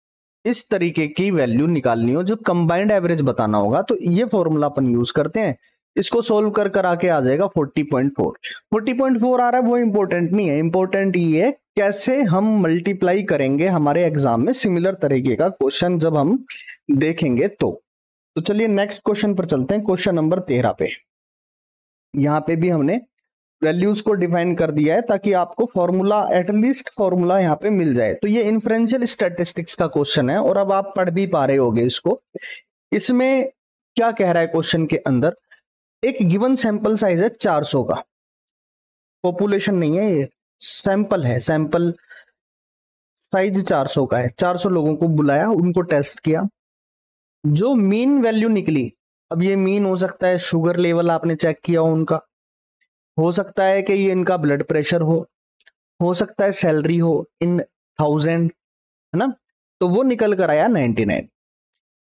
इस तरीके की वैल्यू निकालनी हो, जो कंबाइंड एवरेज बताना होगा, तो ये फॉर्मूला अपन यूज करते हैं। इसको सोल्व कर आके आ जाएगा 40.4। 40.4 आ रहा है, वो इंपॉर्टेंट नहीं है। इंपॉर्टेंट ये है कैसे हम मल्टीप्लाई करेंगे हमारे एग्जाम में सिमिलर तरीके का क्वेश्चन जब हम देखेंगे तो चलिए नेक्स्ट क्वेश्चन पर चलते हैं। क्वेश्चन नंबर 13 पे, यहाँ पे भी हमने वैल्यूज को डिफाइन कर दिया है ताकि आपको फॉर्मूला, एटलीस्ट फॉर्मूला यहाँ पे मिल जाए। तो ये इन्फ्रेंशियल स्टैटिस्टिक्स का क्वेश्चन है और अब आप पढ़ भी पा रहे होगे इसको। इसमें क्या कह रहा है क्वेश्चन के अंदर? एक गिवन सैंपल साइज है 400 का, पॉपुलेशन नहीं है, ये सैंपल है। सैंपल साइज 400 का है। 400 लोगों को बुलाया, उनको टेस्ट किया, जो मीन वैल्यू निकली। अब ये मीन हो सकता है शुगर लेवल आपने चेक किया हो उनका, हो सकता है कि ये इनका ब्लड प्रेशर हो सकता है सैलरी हो इन 1000, है ना। तो वो निकल कर आया 99।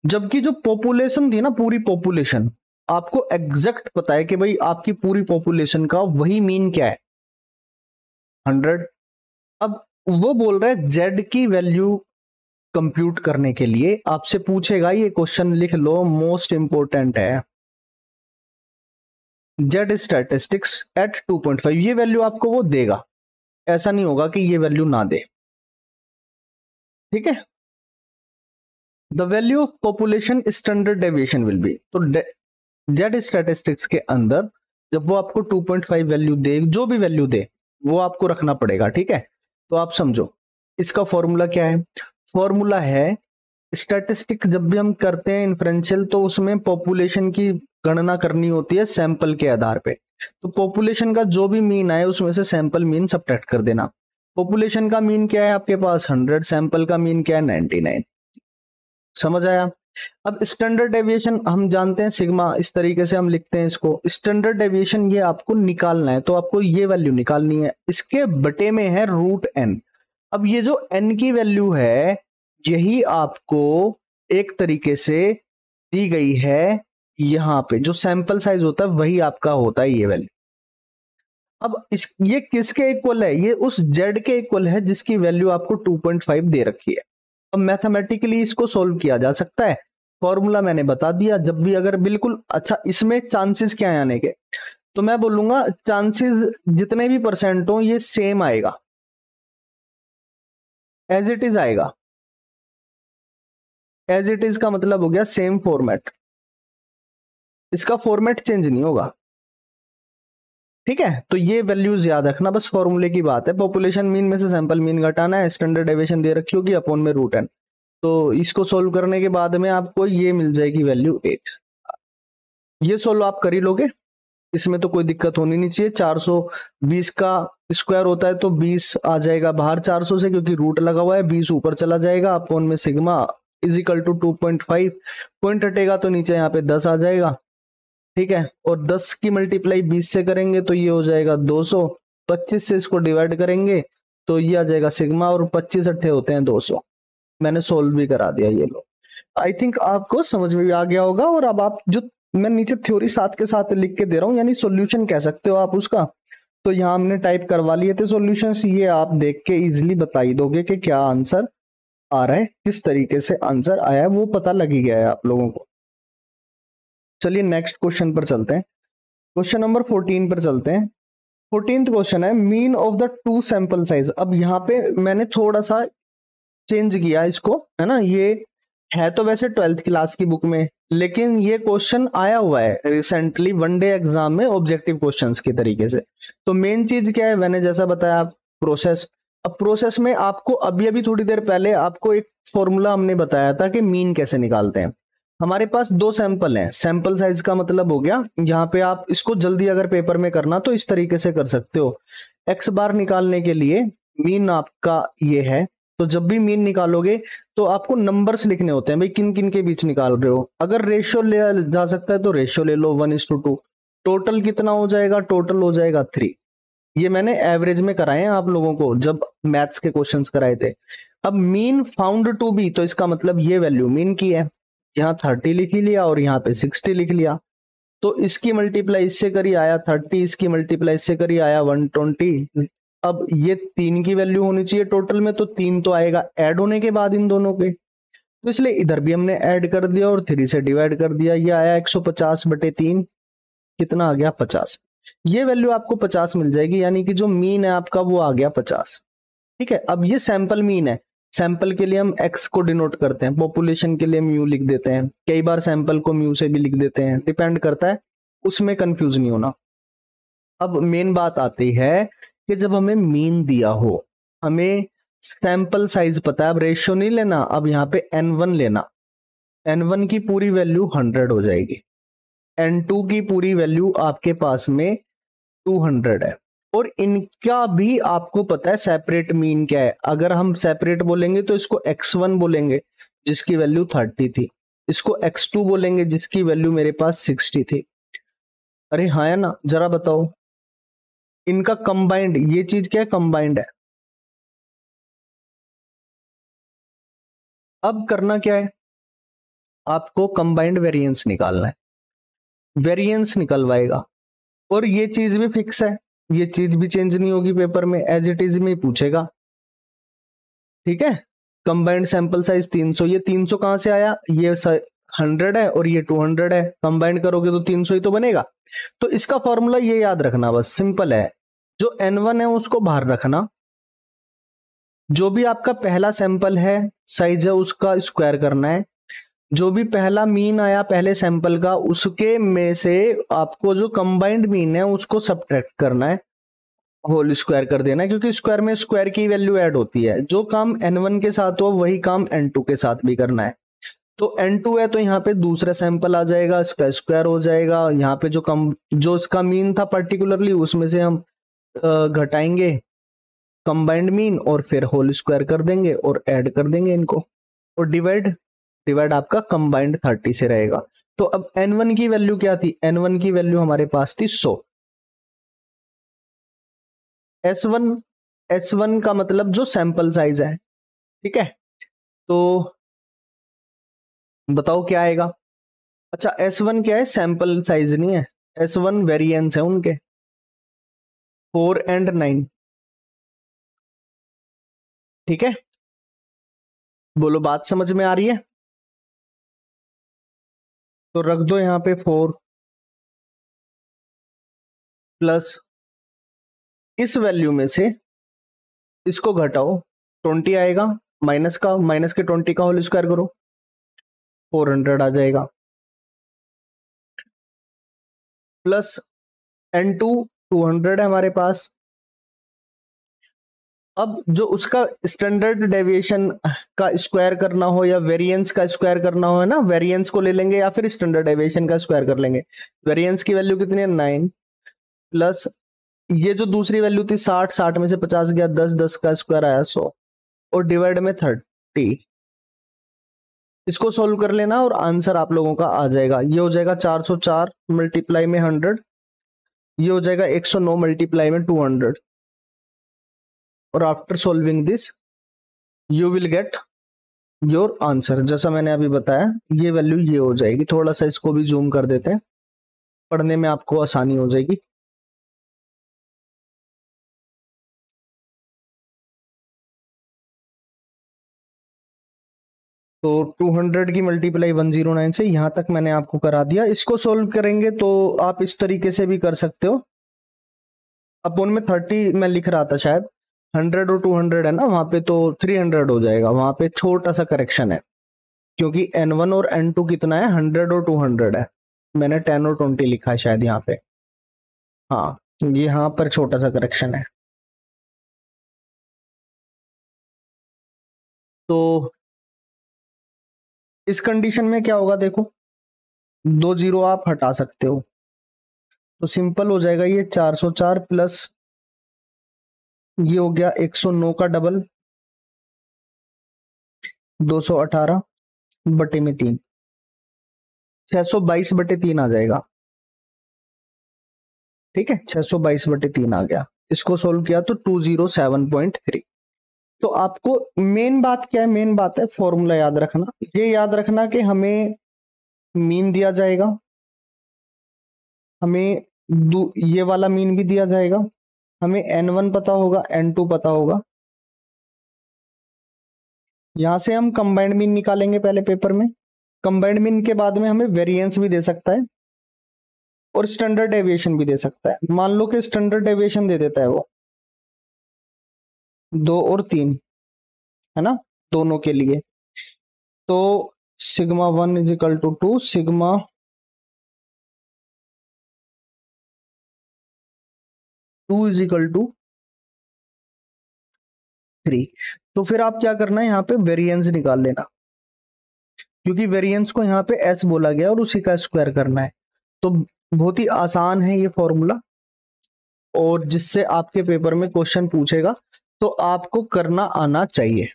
जबकि जो पॉपुलेशन थी ना, पूरी पॉपुलेशन, आपको एग्जैक्ट पता है कि भाई आपकी पूरी पॉपुलेशन का वही मीन क्या है, 100। अब वो बोल रहा है जेड की वैल्यू कंप्यूट करने के लिए आपसे पूछेगा, ये क्वेश्चन लिख लो, मोस्ट इंपोर्टेंट है। जेड स्टैटिस्टिक्स एट 2.5, ये वैल्यू आपको वो देगा, ऐसा नहीं होगा कि ये वैल्यू ना दे, ठीक है। The value of population standard deviation will be, तो जेड स्टैटिस्टिक्स के अंदर जब वो आपको 2.5 वैल्यू दे, जो भी वैल्यू दे वो आपको रखना पड़ेगा, ठीक है। तो आप समझो इसका फॉर्मूला क्या है। फॉर्मूला है, स्टैटिस्टिक जब भी हम करते हैं इन्फ्रेंशियल, तो उसमें पॉपुलेशन की गणना करनी होती है सैंपल के आधार पे। तो पॉपुलेशन का जो भी मीन आए उसमें से सैंपल मीन सबट्रैक्ट कर देना। पॉपुलेशन का मीन क्या है आपके पास 100, सैंपल का मीन क्या है 99। समझ आया। अब स्टैंडर्ड डेविएशन हम जानते हैं सिग्मा, इस तरीके से हम लिखते हैं इसको। स्टैंडर्ड डेविएशन ये आपको निकालना है, तो आपको ये वैल्यू निकालनी है, इसके बटे में है √n। अब ये जो n की वैल्यू है यही आपको एक तरीके से दी गई है, यहां पे जो सैंपल साइज होता है वही आपका होता है ये वैल्यू। अब ये किसके इक्वल है, ये उस z के इक्वल है जिसकी वैल्यू आपको 2.5 दे रखी है। अब मैथमेटिकली इसको सोल्व किया जा सकता है, फॉर्मूला मैंने बता दिया। जब भी अगर बिल्कुल, अच्छा इसमें चांसेस क्या है आने के, तो मैं बोलूंगा चांसेस जितने भी परसेंट हो ये सेम आएगा, एज इट इज आएगा। एज इट इज का मतलब हो गया सेम फॉर्मेट, इसका फॉर्मेट चेंज नहीं होगा, ठीक है। तो ये वैल्यूज याद रखना, बस फॉर्मूले की बात है। पॉपुलेशन मीन में से सैंपल मीन घटाना है, स्टैंडर्ड डेविएशन दे रखी होगी अपॉन में √n। तो इसको सोल्व करने के बाद में आपको ये मिल जाएगी वैल्यू 8। ये सोल्व आप कर ही लोगे, इसमें तो कोई दिक्कत होनी नहीं चाहिए। 420 का स्क्वायर होता है तो 20 आ जाएगा बाहर 400 से, क्योंकि रूट लगा हुआ है, 20 ऊपर चला जाएगा, अपॉन में sigma is equal to 2.5, point हटेगा तो नीचे यहाँ पे 10 आ जाएगा, ठीक है। और 10 की मल्टीप्लाई 20 से करेंगे तो ये हो जाएगा 200, 25 से इसको डिवाइड करेंगे तो ये आ जाएगा सिग्मा, और 25 अट्ठे होते हैं 200। मैंने सोल्व भी करा दिया, ये लो। आई थिंक आपको समझ में भी आ गया होगा। और अब आप जो मैं नीचे थ्योरी साथ के साथ लिख के दे रहा हूँ, यानी सॉल्यूशन कह सकते हो आप उसका, तो यहाँ हमने टाइप करवा लिए थे सॉल्यूशंस, ये आप देख के इजीली बता ही दोगे कि क्या आंसर आ रहा है, किस तरीके से आंसर आया है, वो पता लग ही गया है आप लोगों को। चलिए नेक्स्ट क्वेश्चन पर चलते हैं, क्वेश्चन नंबर 14 पर चलते हैं। 14th क्वेश्चन है mean of the two sample size. अब यहाँ पे मैंने थोड़ा सा चेंज किया इसको, है ना। ये है तो वैसे 12th क्लास की बुक में, लेकिन ये क्वेश्चन आया हुआ है रिसेंटली वनडे एग्जाम में ऑब्जेक्टिव क्वेश्चंस के तरीके से। तो मेन चीज क्या है, मैंने जैसा बताया प्रोसेस। अब प्रोसेस में आपको अभी अभी थोड़ी देर पहले आपको एक फॉर्मूला हमने बताया था कि मीन कैसे निकालते हैं। हमारे पास दो सैंपल हैं, सैंपल साइज का मतलब हो गया, यहाँ पे आप इसको जल्दी अगर पेपर में करना तो इस तरीके से कर सकते हो। एक्स बार निकालने के लिए मीन आपका ये है, तो जब भी मीन निकालोगे तो आपको नंबर्स लिखने होते हैं, भाई किन किन के बीच निकाल रहे हो। अगर रेशियो ले जा सकता है तो रेशियो ले लो 1:2। टोटल कितना हो जाएगा, टोटल हो जाएगा 3। ये मैंने एवरेज में कराए हैं आप लोगों को जब मैथ्स के क्वेश्चंस कराए थे। अब मीन फाउंड टू बी, तो इसका मतलब ये वैल्यू मीन की है, यहाँ 30 लिख ही लिया और यहाँ पे 60 लिख लिया। तो इसकी मल्टीप्लाई इससे करी आया 30, इसकी मल्टीप्लाई इससे करी आया 120। अब ये 3 की वैल्यू होनी चाहिए टोटल में, तो 3 तो आएगा ऐड होने के बाद इन दोनों के, तो इसलिए इधर भी हमने ऐड कर दिया और 3 से डिवाइड कर दिया। ये आया 150/3, कितना आ गया 50। ये वैल्यू आपको 50 मिल जाएगी, यानी कि जो मीन है आपका वो आ गया 50, ठीक है। अब ये सैंपल मीन है, सैंपल के लिए हम एक्स को डिनोट करते हैं, पॉपुलेशन के लिए म्यू लिख देते हैं, कई बार सैंपल को म्यू से भी लिख देते हैं, डिपेंड करता है, उसमें कंफ्यूज नहीं होना। अब मेन बात आती है कि जब हमें मीन दिया हो, हमें सैंपल साइज पता है, अब रेशियो नहीं लेना, अब यहाँ पे n1 लेना, n1 की पूरी वैल्यू 100 हो जाएगी, n2 की पूरी वैल्यू आपके पास में 200 है, और इनका भी आपको पता है सेपरेट मीन क्या है। अगर हम सेपरेट बोलेंगे तो इसको x1 बोलेंगे जिसकी वैल्यू 30 थी, इसको x2 बोलेंगे जिसकी वैल्यू मेरे पास 60 थी। अरे हाँ है ना, जरा बताओ इनका कंबाइंड, ये चीज क्या है, कंबाइंड है। अब करना क्या है, आपको कंबाइंड वेरिएंस निकालना है। वेरिएंस निकलवाएगा और ये चीज भी फिक्स है, ये चीज भी चेंज नहीं होगी, पेपर में एज इट इज में ही पूछेगा। ठीक है, कंबाइंड सैंपल साइज 300, ये 300 कहां से आया, ये 100 है और ये 200 है, कंबाइंड करोगे तो 300 ही तो बनेगा। तो इसका फॉर्मूला ये याद रखना, बस सिंपल है। जो n1 है उसको बाहर रखना, जो भी आपका पहला सैंपल है साइज है उसका स्क्वायर करना है, जो भी पहला मीन आया पहले सैंपल का उसके में से आपको जो कंबाइंड मीन है उसको सब्ट्रैक्ट करना है, होल स्क्वायर कर देना है, क्योंकि स्क्वायर में स्क्वायर की वैल्यू ऐड होती है। जो काम n1 के साथ हो वही काम n2 के साथ भी करना है। तो n2 है तो यहाँ पे दूसरा सैंपल आ जाएगा, इसका स्क्वायर हो जाएगा, यहाँ पे जो इसका मीन था पर्टिकुलरली उसमें से हम घटाएंगे कंबाइंड मीन और फिर होल स्क्वायर कर देंगे और ऐड कर देंगे इनको, और डिवाइड डिवाइड आपका कंबाइंड 30 से रहेगा। तो अब n1 की वैल्यू क्या थी, n1 की वैल्यू हमारे पास थी 100। S1 का मतलब जो सैंपल साइज है। ठीक है, तो बताओ क्या आएगा। अच्छा, S1 क्या है, सैंपल साइज नहीं है, S1 वेरिएंस है उनके 4 और 9। ठीक है, बोलो बात समझ में आ रही है, तो रख दो यहां पे 4 प्लस इस वैल्यू में से इसको घटाओ, 20 आएगा, माइनस के 20 का होल स्क्वायर करो, 400 आ जाएगा, प्लस n2 200 है हमारे पास। अब जो उसका स्टैंडर्ड डेविएशन का स्क्वायर करना हो या वेरिएंस का स्क्वायर करना हो, है ना, वेरिएंस को ले लेंगे या फिर स्टैंडर्ड डेविएशन का स्क्वायर कर लेंगे। वेरिएंस की वैल्यू कितनी है, 9 प्लस ये जो दूसरी वैल्यू थी 60, 60 में से 50 गया, 10, 10 का स्क्वायर आया 100 और डिवाइड में 30। इसको सोल्व कर लेना और आंसर आप लोगों का आ जाएगा। ये हो जाएगा 404 मल्टीप्लाई में 100, ये हो जाएगा 109 मल्टीप्लाई में 200, और after solving this you will get your answer. जैसा मैंने अभी बताया ये वैल्यू ये हो जाएगी। थोड़ा सा इसको भी जूम कर देते हैं, पढ़ने में आपको आसानी हो जाएगी। तो 200 की मल्टीप्लाई 109 से यहां तक मैंने आपको करा दिया। इसको सोल्व करेंगे तो आप इस तरीके से भी कर सकते हो। अपन में 30 मैं लिख रहा था शायद, 100 और 200 है ना, वहां पे तो 300 हो जाएगा, वहां पे छोटा सा करेक्शन है, क्योंकि n1 और n2 कितना है, 100 और 200 है। मैंने 10 और 20 लिखा है शायद यहाँ पे, हाँ, यहाँ पर छोटा सा करेक्शन है। तो इस कंडीशन में क्या होगा, देखो 2 जीरो आप हटा सकते हो, तो सिंपल हो जाएगा ये 404 प्लस ये हो गया 109 का डबल 218 बटे में 3, 622 बटे 3 आ जाएगा। ठीक है, 622 बटे 3 आ गया। इसको सोल्व किया तो 207.3। तो आपको मेन बात क्या है, मेन बात है फॉर्मूला याद रखना। ये याद रखना कि हमें मीन दिया जाएगा, हमें ये वाला मीन भी दिया जाएगा, हमें n1 पता होगा, n2 पता होगा। यहां से हम कंबाइंड मीन निकालेंगे पहले पेपर में, कंबाइंड मीन के बाद में हमें वेरिएंस भी दे सकता है और स्टैंडर्ड डेविएशन भी दे सकता है। मान लो कि स्टैंडर्ड डेविएशन दे देता है वो 2 और 3, है ना, दोनों के लिए। तो sigma 1 is equal to 2, sigma 2 is equal to 3। तो फिर आप क्या करना है, यहाँ पे वेरिएंस निकाल लेना, क्योंकि वेरिएंस को यहाँ पे एस बोला गया और उसी का स्क्वायर करना है। तो बहुत ही आसान है ये फॉर्मूला, और जिससे आपके पेपर में क्वेश्चन पूछेगा तो आपको करना आना चाहिए।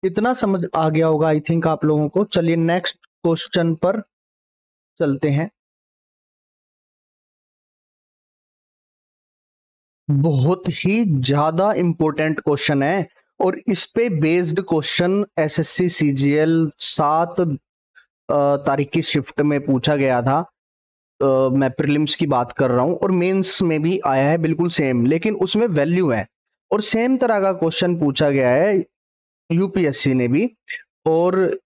इतना समझ आ गया होगा आई थिंक आप लोगों को। चलिए नेक्स्ट क्वेश्चन पर चलते हैं। बहुत ही ज्यादा इंपॉर्टेंट क्वेश्चन है और इस पे बेस्ड क्वेश्चन एसएससी सीजीएल 7 तारीख की शिफ्ट में पूछा गया था। मैं प्रीलिम्स की बात कर रहा हूं और मेंस में भी आया है बिल्कुल सेम, लेकिन उसमें वैल्यू है और सेम तरह का क्वेश्चन पूछा गया है यूपीएससी ने भी और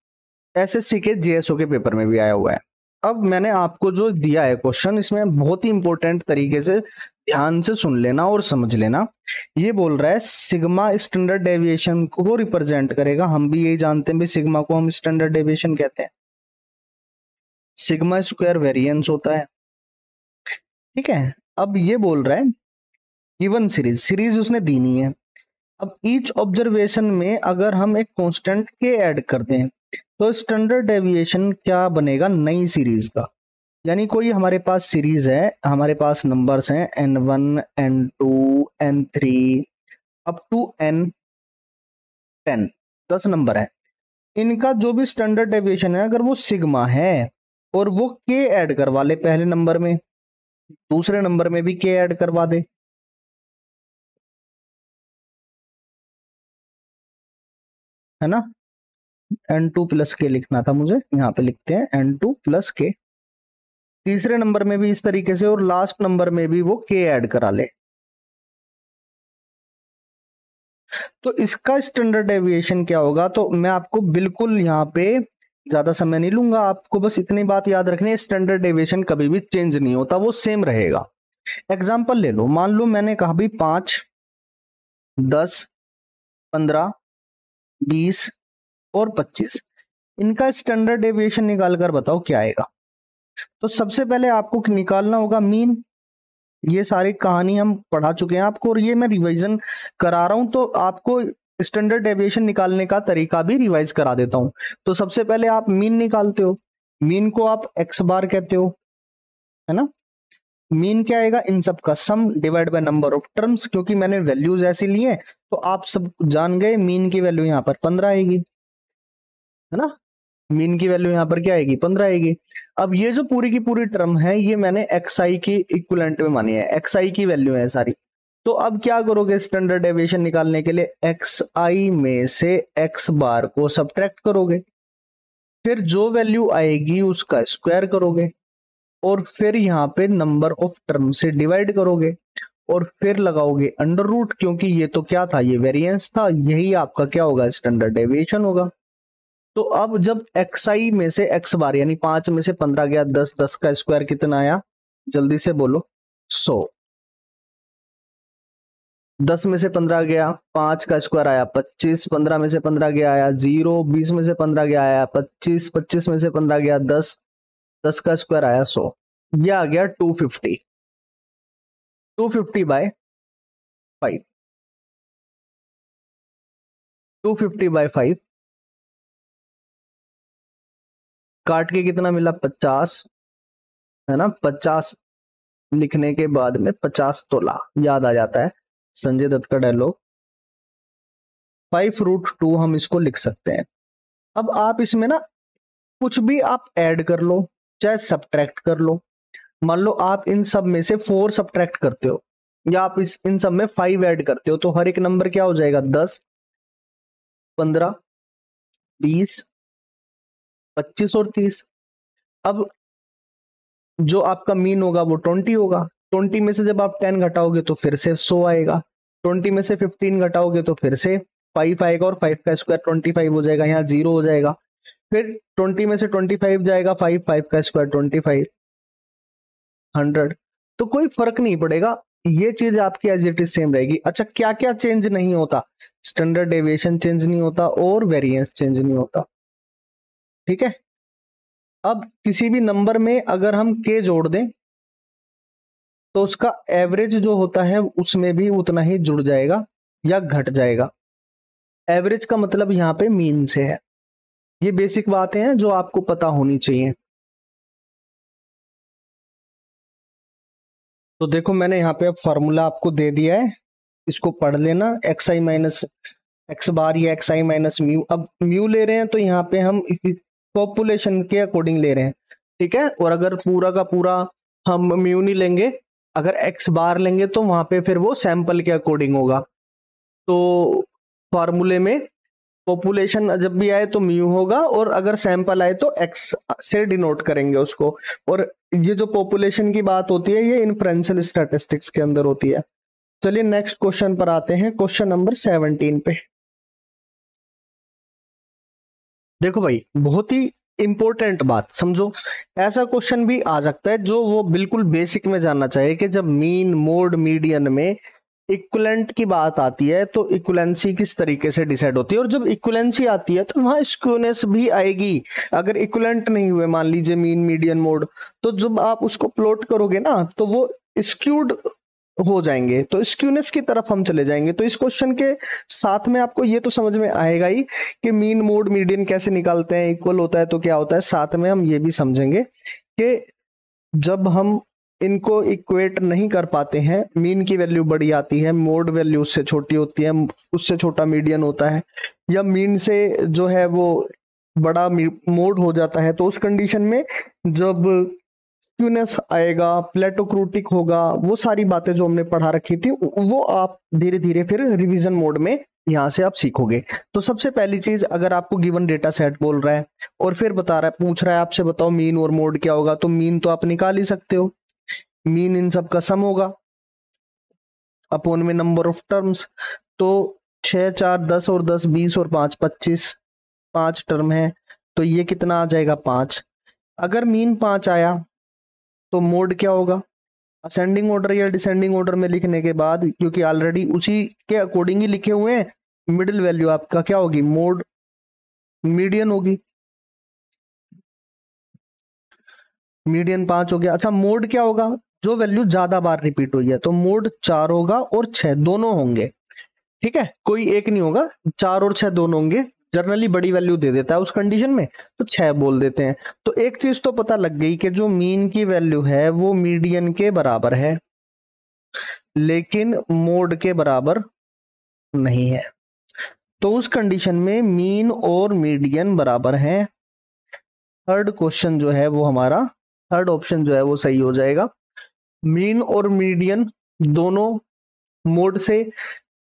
एसएससी के जेएसओ के पेपर में भी आया हुआ है। अब मैंने आपको जो दिया है क्वेश्चन, इसमें बहुत ही इंपॉर्टेंट तरीके से ध्यान से सुन लेना और समझ लेना। ये बोल रहा है सिग्मा स्टैंडर्ड डेविएशन को रिप्रेजेंट करेगा। हम भी यही जानते हैं भी सिग्मा को हम स्टैंडर्ड डेविएशन कहते हैं। सिग्मा स्क्वायर वेरिएंस होता है, ठीक है। अब ये बोल रहा है गिवन सीरीज उसने दी नहीं है। अब ईच ऑब्जर्वेशन में अगर हम एक कांस्टेंट के ऐड कर दें तो स्टैंडर्ड डेविएशन क्या बनेगा, नई सीरीज का। यानी कोई हमारे पास सीरीज है, हमारे पास नंबर्स हैं n1 n2 n3 up to n10, 10 number है। इनका जो भी स्टैंडर्ड डेविएशन है अगर वो सिग्मा है और वो के ऐड करवा ले पहले नंबर में, दूसरे नंबर में भी के ऐड करवा दे, है ना। n2 प्लस के लिखना था मुझे, यहाँ पे लिखते हैं n2 प्लस के। तीसरे नंबर में भी इस तरीके से और लास्ट नंबर में भी वो के ऐड करा ले, तो इसका स्टैंडर्ड डेविएशन क्या होगा। तो मैं आपको बिल्कुल यहाँ पे ज्यादा समय नहीं लूंगा, आपको बस इतनी बात याद रखनी है, स्टैंडर्ड डेविएशन कभी भी चेंज नहीं होता, वो सेम रहेगा। एग्जाम्पल ले लो, मान लो मैंने कहा भी 5, 10, 15, 20 और 25, इनका स्टैंडर्ड डेविएशन निकाल कर बताओ क्या आएगा। तो सबसे पहले आपको निकालना होगा मीन। ये सारी कहानी हम पढ़ा चुके हैं आपको और ये मैं रिवीजन करा रहा हूं, तो आपको स्टैंडर्ड डेविएशन निकालने का तरीका भी रिवाइज करा देता हूं। तो सबसे पहले आप मीन निकालते हो, मीन को आप एक्स बार कहते हो, है ना। मीन क्या आएगा, इन सब का sum divide by number of terms, क्योंकि मैंने वैल्यूज ऐसी ली है तो आप सब जान गए मीन की वैल्यू यहाँ पर 15 आएगी, है ना। मीन की वैल्यू यहाँ पर क्या आएगी, 15 आएगी। अब ये जो पूरी की पूरी टर्म है ये मैंने एक्स आई की इक्विवेलेंट में मानी है, एक्स आई की वैल्यू है सारी। तो अब क्या करोगे स्टैंडर्ड डेविएशन निकालने के लिए, एक्स आई में से एक्स बार को सब्ट्रैक्ट करोगे, फिर जो वैल्यू आएगी उसका स्क्वायर करोगे और फिर यहाँ पे नंबर ऑफ टर्म से डिवाइड करोगे और फिर लगाओगे अंडर रूट, क्योंकि ये तो क्या था, ये वेरिएंस था, यही आपका क्या होगा, स्टैंडर्ड डेविएशन होगा। तो अब जब एक्स आई में से एक्स बार यानी 5 में से 15 गया 10, 10 का स्क्वायर कितना आया, जल्दी से बोलो, 100। 10 में से 15 गया, 5 का स्क्वायर आया 25, 15 में से 15 गया आया 0, 20 में से 15 गया आया 25, 25 में से 15 गया 10, 10 का स्क्वायर आया 100। ये आ गया 250, 250 बाय 5, 250 बाय 5 काट के कितना मिला, 50, है ना। 50 लिखने के बाद में 50 तोला याद आ जाता है, संजय दत्त का डायलॉग। 5√2 हम इसको लिख सकते हैं। अब आप इसमें ना कुछ भी आप ऐड कर लो चाहे सब्ट्रैक्ट कर लो। मान लो आप इन सब में से 4 सब्ट्रैक्ट करते हो या आप इन सब में 5 ऐड करते हो, तो हर एक नंबर क्या हो जाएगा, 10, 15, 20, 25 और 30। अब जो आपका मीन होगा वो 20 होगा। 20 में से जब आप 10 घटाओगे तो फिर से 100 आएगा। 20 में से 15 घटाओगे तो फिर से 5 आएगा और 5 का स्क्वायर 25 हो जाएगा, यहाँ 0 हो जाएगा। फिर 20 में से 25 जाएगा, 5, 5 का स्क्वायर 25, 100। तो कोई फर्क नहीं पड़ेगा, ये चीज आपकी एज इट इज सेम रहेगी। अच्छा क्या क्या चेंज नहीं होता, स्टैंडर्ड डेविएशन चेंज नहीं होता और वेरिएंस चेंज नहीं होता, ठीक है। अब किसी भी नंबर में अगर हम के जोड़ दें तो उसका एवरेज जो होता है उसमें भी उतना ही जुड़ जाएगा या घट जाएगा। एवरेज का मतलब यहाँ पे मीन से है। ये बेसिक बातें हैं जो आपको पता होनी चाहिए। तो देखो मैंने यहाँ पे अब फॉर्मूला आपको दे दिया है, इसको पढ़ लेना। एक्स आई माइनस एक्स बार या एक्स आई माइनस म्यू। अब म्यू ले रहे हैं तो यहाँ पे हम पॉपुलेशन के अकॉर्डिंग ले रहे हैं, ठीक है। और अगर पूरा का पूरा हम म्यू नहीं लेंगे अगर x बार लेंगे तो वहां पे फिर वो सैंपल के अकॉर्डिंग होगा। तो फॉर्मूले में पॉपुलेशन जब भी आए तो म्यू होगा, और अगर सैंपल आए तो एक्स से डिनोट करेंगे उसको। और ये जो पॉपुलेशन की बात होती है ये इन्फ्रेंशियल स्टैटिस्टिक्स के अंदर होती है। चलिए नेक्स्ट क्वेश्चन पर आते हैं, क्वेश्चन नंबर 17 पे। देखो भाई, बहुत ही इंपॉर्टेंट बात समझो, ऐसा क्वेश्चन भी आ सकता है जो वो बिल्कुल बेसिक में जानना चाहिए कि जब मीन मोड मीडियन में इक्विवेलेंट की बात आती है तो इक्विवेलेंसी किस तरीके से डिसाइड होती है, और जब इक्विवेलेंसी आती है तो वहां स्क्यूनेस भी आएगी। अगर इक्विवेलेंट नहीं हुए मान लीजिए मीन मीडियन मोड, तो जब आप उसको प्लॉट करोगे ना तो वो स्क्यूड हो जाएंगे, तो स्क्यूनेस की तरफ हम चले जाएंगे। तो इस क्वेश्चन के साथ में आपको ये तो समझ में आएगा ही कि मीन मोड मीडियन कैसे निकालते हैं, इक्वल होता है तो क्या होता है। साथ में हम ये भी समझेंगे कि जब हम इनको इक्वेट नहीं कर पाते हैं, मीन की वैल्यू बड़ी आती है, मोड वैल्यू उससे छोटी होती है, उससे छोटा मीडियन होता है, या मीन से जो है वो बड़ा मोड हो जाता है, तो उस कंडीशन में जब स्क्यूनेस आएगा, प्लेटोक्रूटिक होगा, वो सारी बातें जो हमने पढ़ा रखी थी वो आप धीरे धीरे फिर रिवीजन मोड में यहाँ से आप सीखोगे। तो सबसे पहली चीज, अगर आपको गिवन डेटा सेट बोल रहा है और फिर बता रहा है, पूछ रहा है आपसे बताओ मीन और मोड क्या होगा, तो मीन तो आप निकाल ही सकते हो, मीन इन सब का सम होगा अपॉन में नंबर ऑफ टर्म्स। तो 6 4 10 और 10 20 और 5 25, 5 टर्म है, तो ये कितना आ जाएगा 5। अगर मीन 5 आया तो मोड क्या होगा, असेंडिंग ऑर्डर या डिसेंडिंग ऑर्डर में लिखने के बाद, क्योंकि ऑलरेडी उसी के अकॉर्डिंग ही लिखे हुए हैं, मिडिल वैल्यू आपका क्या होगी, मोड मीडियन होगी। मीडियन 5 हो गया। अच्छा, मोड क्या होगा, जो वैल्यू ज्यादा बार रिपीट हुई है, तो मोड 4 होगा और 6 दोनों होंगे। ठीक है, कोई एक नहीं होगा, 4 और 6 दोनों होंगे। जनरली बड़ी वैल्यू दे देता है उस कंडीशन में, तो 6 बोल देते हैं। तो एक चीज तो पता लग गई कि जो मीन की वैल्यू है वो मीडियन के बराबर है, लेकिन मोड के बराबर नहीं है। तो उस कंडीशन में मीन और मीडियन बराबर हैं। थर्ड क्वेश्चन जो है वो हमारा, थर्ड ऑप्शन जो है वो सही हो जाएगा। मीन और मीडियन दोनों मोड से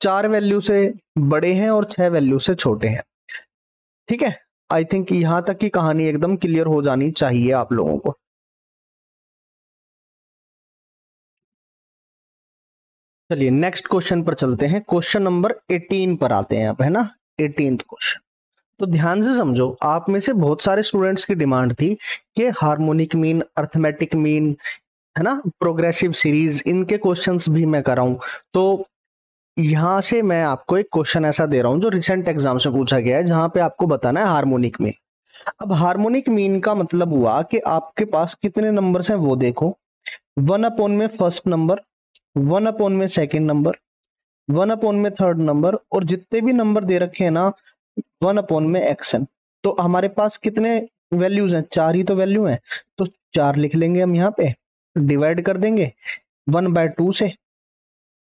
4 वैल्यू से बड़े हैं और 6 वैल्यू से छोटे हैं। ठीक है, आई थिंक यहां तक की कहानी एकदम क्लियर हो जानी चाहिए आप लोगों को। चलिए नेक्स्ट क्वेश्चन पर चलते हैं, क्वेश्चन नंबर 18 पर आते हैं अब, है ना, 18th क्वेश्चन। तो ध्यान से समझो, आप में से बहुत सारे स्टूडेंट्स की डिमांड थी कि हार्मोनिक मीन, अर्थमेटिक मीन, है ना, प्रोग्रेसिव सीरीज, इनके क्वेश्चंस भी मैं कराऊं। तो यहां से मैं आपको एक क्वेश्चन ऐसा दे रहा हूं जो रिसेंट एग्जाम से पूछा गया है, जहां पे आपको बताना है हार्मोनिक मीन। अब हार्मोनिक मीन का मतलब हुआ कि आपके पास कितने नंबर्स हैं वो देखो, 1 अपॉन में फर्स्ट नंबर, 1 अपॉन में सेकेंड नंबर, 1 अपॉन में थर्ड नंबर, और जितने भी नंबर दे रखे हैं ना 1 अपॉन में एक्सन। तो हमारे पास कितने वैल्यूज हैं, 4 ही तो वैल्यू हैं, तो 4 लिख लेंगे हम यहाँ पे, डिवाइड कर देंगे 1/2 से,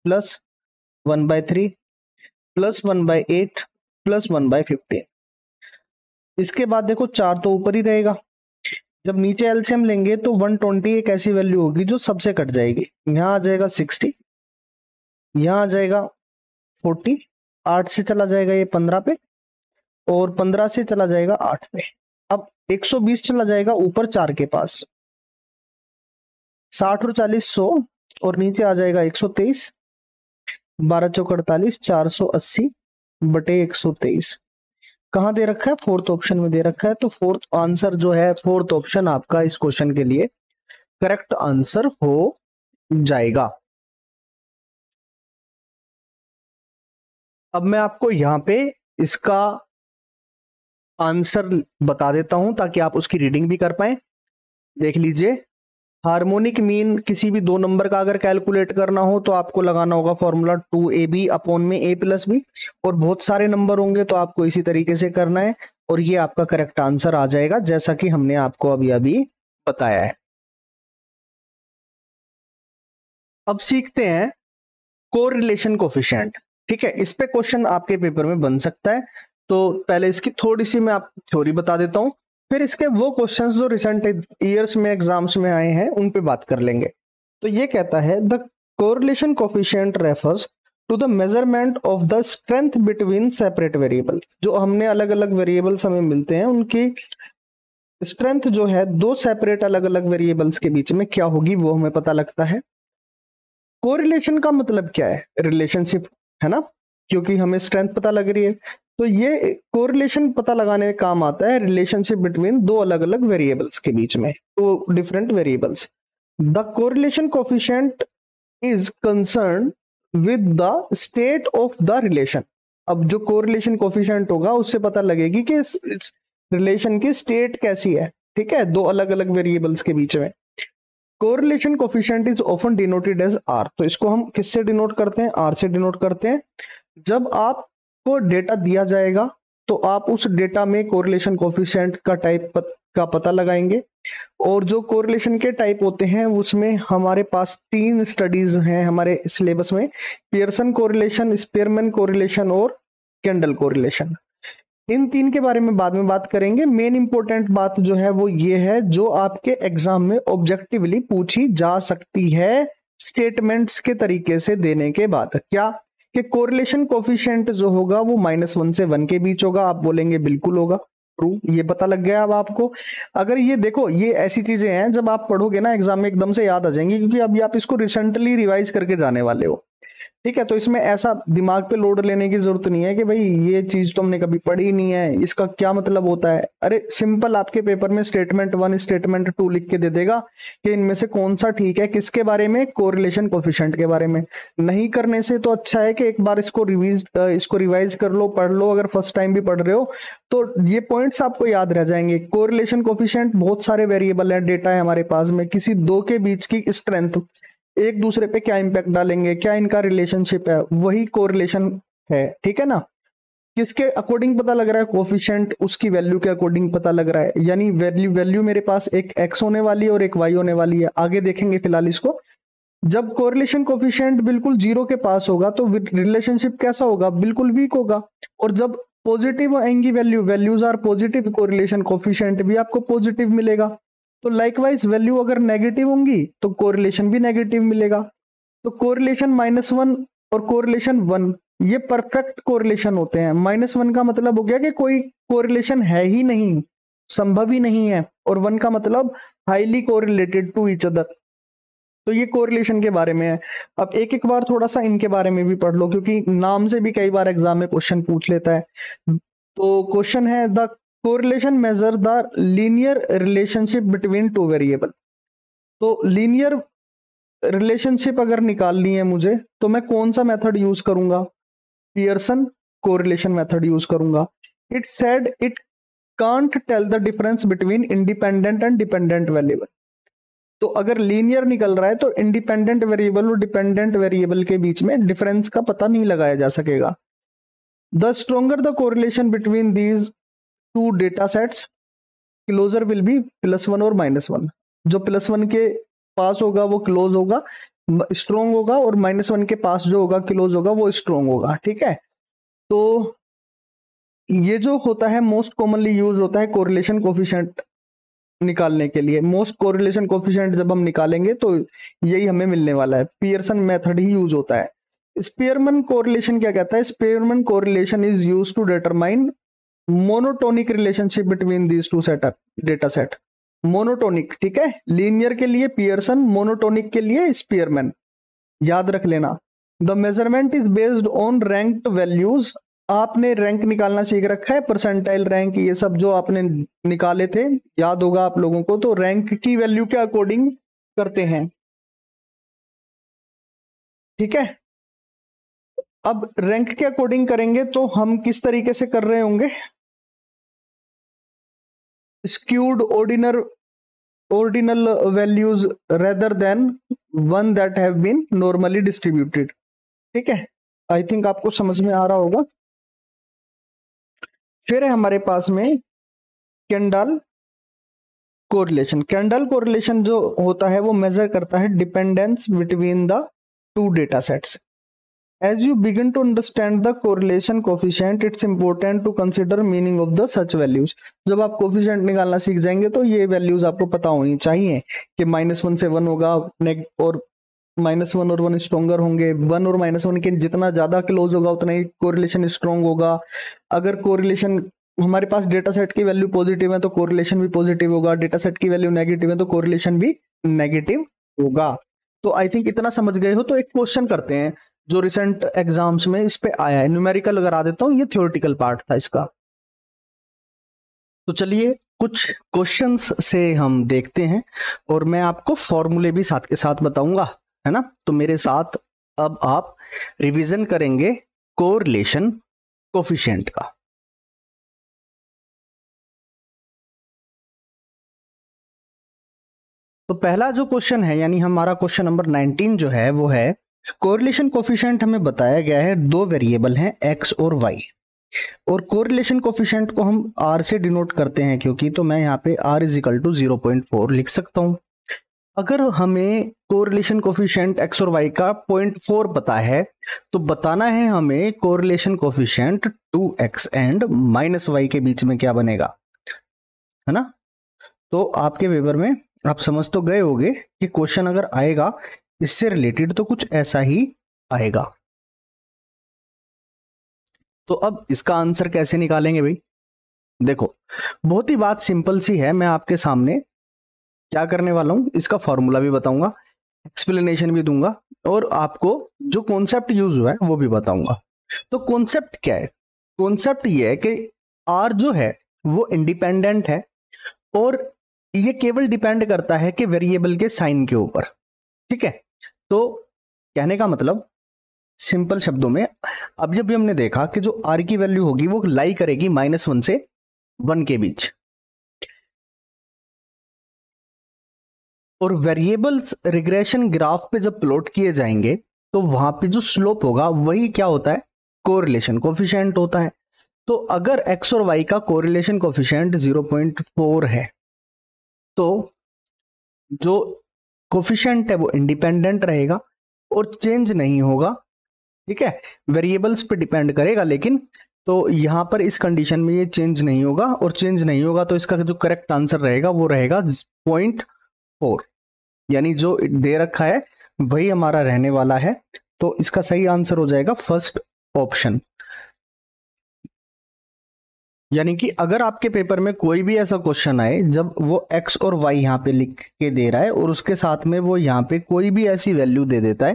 प्लस 1/3, प्लस 1/8, प्लस 1/15। इसके बाद देखो 4 तो ऊपर ही रहेगा, जब नीचे एलसीएम लेंगे तो 120 एक ऐसी वैल्यू होगी जो सबसे कट जाएगी, यहाँ आ जाएगा 60, यहाँ आ जाएगा 40, 8 से चला जाएगा ये 15 पे, और 15 से चला जाएगा 8 पे। अब 120 चला जाएगा ऊपर 4 के पास, 60 और 40 100, और नीचे आ जाएगा 123, 12 चौक 48, 480 बटे 123। कहाँ दे रखा है, फोर्थ ऑप्शन में दे रखा है। तो फोर्थ आंसर जो है, फोर्थ ऑप्शन आपका इस क्वेश्चन के लिए करेक्ट आंसर हो जाएगा। अब मैं आपको यहां पे इसका आंसर बता देता हूं ताकि आप उसकी रीडिंग भी कर पाए। देख लीजिए, हार्मोनिक मीन किसी भी दो नंबर का अगर कैलकुलेट करना हो तो आपको लगाना होगा फॉर्मूला 2ab अपॉन में a प्लस बी, और बहुत सारे नंबर होंगे तो आपको इसी तरीके से करना है, और ये आपका करेक्ट आंसर आ जाएगा जैसा कि हमने आपको अभी अभी बताया है। अब सीखते हैं कोरिलेशन कोफिशिएंट। ठीक है, इस पे क्वेश्चन आपके पेपर में बन सकता है, तो पहले इसकी थोड़ी सी मैं आपको थ्योरी बता देता हूं, फिर इसके वो क्वेश्चंस जो रिसेंट ईयर्स में एग्जाम्स में आए हैं उन पे बात कर लेंगे। तो ये कहता है the correlation coefficient refers to the measurement of the strength between separate variables. जो हमने अलग अलग वेरिएबल्स हमें मिलते हैं उनकी स्ट्रेंथ जो है दो सेपरेट अलग अलग वेरिएबल्स के बीच में क्या होगी वो हमें पता लगता है। कोरिलेशन का मतलब क्या है? रिलेशनशिप, है ना, क्योंकि हमें स्ट्रेंथ पता लग रही है तो ये कोरिलेशन पता लगाने में काम आता है रिलेशनशिप बिटवीन दो अलग अलग वेरिएबल्स के बीच में, दो different variables. The correlation coefficient is concern with the state of the relation. अब जो कोरिलेशन कोफिशिएंट होगा उससे पता लगेगी कि रिलेशन की स्टेट कैसी है, ठीक है, दो अलग अलग वेरिएबल्स के बीच में। Correlation coefficient is often denoted as R. तो इसको हम किससे डिनोट करते हैं? आर से डिनोट करते हैं। जब आपको डेटा दिया जाएगा तो आप उस डेटा में कोरिलेशन कोफिशिएंट का टाइप का पता लगाएंगे, और जो कोरिलेशन के टाइप होते हैं उसमें हमारे पास 3 स्टडीज हैं हमारे सिलेबस में, पियर्सन कोरिलेशन, स्पीयरमैन कोरिलेशन और केंडल कोरिलेशन। इन 3 के बारे में बाद में बात करेंगे। मेन इंपॉर्टेंट बात जो है वो ये है जो आपके एग्जाम में ऑब्जेक्टिवली पूछी जा सकती है स्टेटमेंट्स के तरीके से देने के बाद। क्या कि कोरिलेशन कोफिशिएंट जो होगा वो -1 से 1 के बीच होगा। आप बोलेंगे बिल्कुल होगा, ट्रू, ये पता लग गया अब आपको। अगर ये देखो, ये ऐसी चीजें हैं जब आप पढ़ोगे ना एग्जाम में एकदम से याद आ जाएंगी, क्योंकि अभी आप इसको रिसेंटली रिवाइज करके जाने वाले हो, ठीक है। तो इसमें ऐसा दिमाग पे लोड लेने की जरूरत नहीं है कि भाई ये चीज तो हमने कभी पढ़ी नहीं है, इसका क्या मतलब होता है। अरे सिंपल आपके पेपर में स्टेटमेंट 1 स्टेटमेंट 2 लिख के दे देगा कि इनमें से कौन सा ठीक है, किसके बारे में, कोरिलेशन कोफिशिएंट के बारे में। नहीं करने से तो अच्छा है कि एक बार इसको रिवाइज कर लो, पढ़ लो। अगर फर्स्ट टाइम भी पढ़ रहे हो तो ये पॉइंट्स आपको याद रह जाएंगे। कोरिलेशन कोफिशिएंट, बहुत सारे वेरिएबल है, डेटा है हमारे पास में, किसी दो के बीच की स्ट्रेंथ एक दूसरे पे क्या इंपैक्ट डालेंगे, क्या इनका रिलेशनशिप है, वही कोरिलेशन है, ठीक है ना। किसके अकॉर्डिंग पता लग रहा है? कोफिशिएंट उसकी वैल्यू के अकॉर्डिंग पता लग रहा है, यानी वैल्यू मेरे पास एक x होने वाली है और एक y होने वाली है, आगे देखेंगे फिलहाल इसको। जब कोरिलेशन कोफिशिएंट बिल्कुल 0 के पास होगा तो रिलेशनशिप कैसा होगा? बिल्कुल वीक होगा। और जब पॉजिटिव आएंगी values are positive, correlation coefficient भी आपको पॉजिटिव मिलेगा। तो लाइकवाइज वैल्यू अगर नेगेटिव होंगी तो कोरिलेशन भी नेगेटिव मिलेगा। तो कोरिलेशन -1 और कोरिलेशन 1 ये परफेक्ट कोरिलेशन होते हैं। -1 का मतलब हो गया कि कोई कोरिलेशन है ही नहीं, संभव ही नहीं है, और 1 का मतलब highly correlated to each other. तो ये कोरिलेशन के बारे में है। अब एक एक बार थोड़ा सा इनके बारे में भी पढ़ लो, क्योंकि नाम से भी कई बार एग्जाम में क्वेश्चन पूछ लेता है। तो क्वेश्चन है the correlation measure the linear relationship between two variable. तो लीनियर रिलेशनशिप अगर निकालनी है मुझे तो मैं कौन सा मेथड यूज करूंगा? पियर्सन कोरिलेशन मेथड यूज करूंगा। It said it can't tell the difference between independent and dependent variable. तो अगर लीनियर निकल रहा है तो इंडिपेंडेंट वेरिएबल और डिपेंडेंट वेरिएबल के बीच में डिफरेंस का पता नहीं लगाया जा सकेगा। The stronger the correlation between these two data sets closer will be +1 और -1। जो +1 के पास होगा वो क्लोज होगा, स्ट्रोंग होगा, और -1 के पास जो होगा क्लोज होगा वो स्ट्रोंग होगा, ठीक है। तो ये जो होता है मोस्ट कॉमनली यूज होता है कोरिलेशन कोफिशिएंट निकालने के लिए। मोस्ट कोरिलेशन कोफिशिएंट जब हम निकालेंगे तो यही हमें मिलने वाला है, पियर्सन मेथड ही यूज होता है। स्पीयरमैन कोरिलेशन क्या कहता है? Spearman correlation is used to determine monotonic relationship between these two setup data set. Monotonic, ठीक है, लीनियर के लिए पियर्सन, मोनोटोनिक के लिए स्पीयरमैन, याद रख लेना। The measurement is based on ranked values. आपने रैंक निकालना सीख रखा है, परसेंटाइल रैंक, ये सब जो आपने निकाले थे याद होगा आप लोगों को। तो रैंक की वैल्यू के अकॉर्डिंग करते हैं, ठीक है। अब रैंक के अकॉर्डिंग करेंगे तो हम किस तरीके से कर रहे होंगे? skewed ordinal values rather than one that have been normally distributed, ठीक है। आई थिंक आपको समझ में आ रहा होगा। फिर है हमारे पास में केंडल कोरिलेशन। केंडल कोरिलेशन जो होता है वो मेजर करता है dependence between the two data sets. As you begin to understand the correlation coefficient, it's important to consider meaning of the such values. जब आप कोफिशिएंट निकालना सीख जाएंगे तो ये वैल्यूज आपको पता होनी चाहिए कि -1 से 1 होगा और -1 और 1 स्ट्रॉन्गर होंगे, 1 और -1 के जितना ज्यादा क्लोज होगा उतना ही कोरिलेशन स्ट्रॉन्ग होगा। अगर कोरिलेशन हमारे पास डेटा सेट की वैल्यू पॉजिटिव है तो कोरिलेशन भी पॉजिटिव होगा, डेटा सेट की वैल्यू नेगेटिव है तो कोरिलेशन भी नेगेटिव होगा। तो आई थिंक इतना समझ गए हो। तो एक क्वेश्चन करते हैं जो रिसेंट एग्जाम्स में इस पे आया है, न्यूमेरिकल करा देता हूं, ये थ्योरेटिकल पार्ट था इसका। तो चलिए कुछ क्वेश्चंस से हम देखते हैं और मैं आपको फॉर्मूले भी साथ के साथ बताऊंगा, है ना। तो मेरे साथ अब आप रिवीजन करेंगे कोरिलेशन कोफिशिएंट का। तो पहला जो क्वेश्चन है यानी हमारा क्वेश्चन नंबर 19 जो है वो है कोरिलेशन कोफिशिएंट। हमें बताया गया है दो वेरिएबल हैं x और y, और कोरिलेशन कोफिशिएंट को हम r से डिनोट करते हैं क्योंकि, तो मैं यहाँ पे r इज इक्वल टू 0.4 लिख सकता हूँ। अगर हमें कोरिलेशन कोफिशिएंट x और y का 0.4 पता है तो बताना है हमें correlation coefficient 2x and -y के बीच में क्या बनेगा, है ना। तो आपके पेपर में आप समझ तो गए होंगे कि क्वेश्चन अगर आएगा इससे रिलेटेड तो कुछ ऐसा ही आएगा। तो अब इसका आंसर कैसे निकालेंगे भाई? देखो बहुत ही बात सिंपल सी है, मैं आपके सामने क्या करने वाला हूं, इसका फॉर्मूला भी बताऊंगा, एक्सप्लेनेशन भी दूंगा और आपको जो कॉन्सेप्ट यूज हुआ है वो भी बताऊंगा। तो कॉन्सेप्ट क्या है? कॉन्सेप्ट ये है कि आर जो है वो इंडिपेंडेंट है और ये केवल डिपेंड करता है कि वेरिएबल के साइन के ऊपर, ठीक है। तो कहने का मतलब सिंपल शब्दों में, अब जब भी हमने देखा कि जो आर की वैल्यू होगी वो लाई करेगी -1 से 1 के बीच, और वेरिएबल्स रिग्रेशन ग्राफ पे जब प्लॉट किए जाएंगे तो वहां पे जो स्लोप होगा वही क्या होता है, कोरिलेशन कोफिशिएंट होता है। तो अगर x और y का कोरिलेशन कोफिशिएंट 0.4 है तो जो कोफिशिएंट है वो इंडिपेंडेंट रहेगा और चेंज नहीं होगा, ठीक है। वेरिएबल्स पे डिपेंड करेगा लेकिन, तो यहां पर इस कंडीशन में ये चेंज नहीं होगा, और चेंज नहीं होगा तो इसका जो करेक्ट आंसर रहेगा वो रहेगा 0.4, यानी जो दे रखा है वही हमारा रहने वाला है। तो इसका सही आंसर हो जाएगा फर्स्ट ऑप्शन। यानी कि अगर आपके पेपर में कोई भी ऐसा क्वेश्चन आए जब वो x और y यहाँ पे लिख के दे रहा है और उसके साथ में वो यहाँ पे कोई भी ऐसी वैल्यू दे देता है,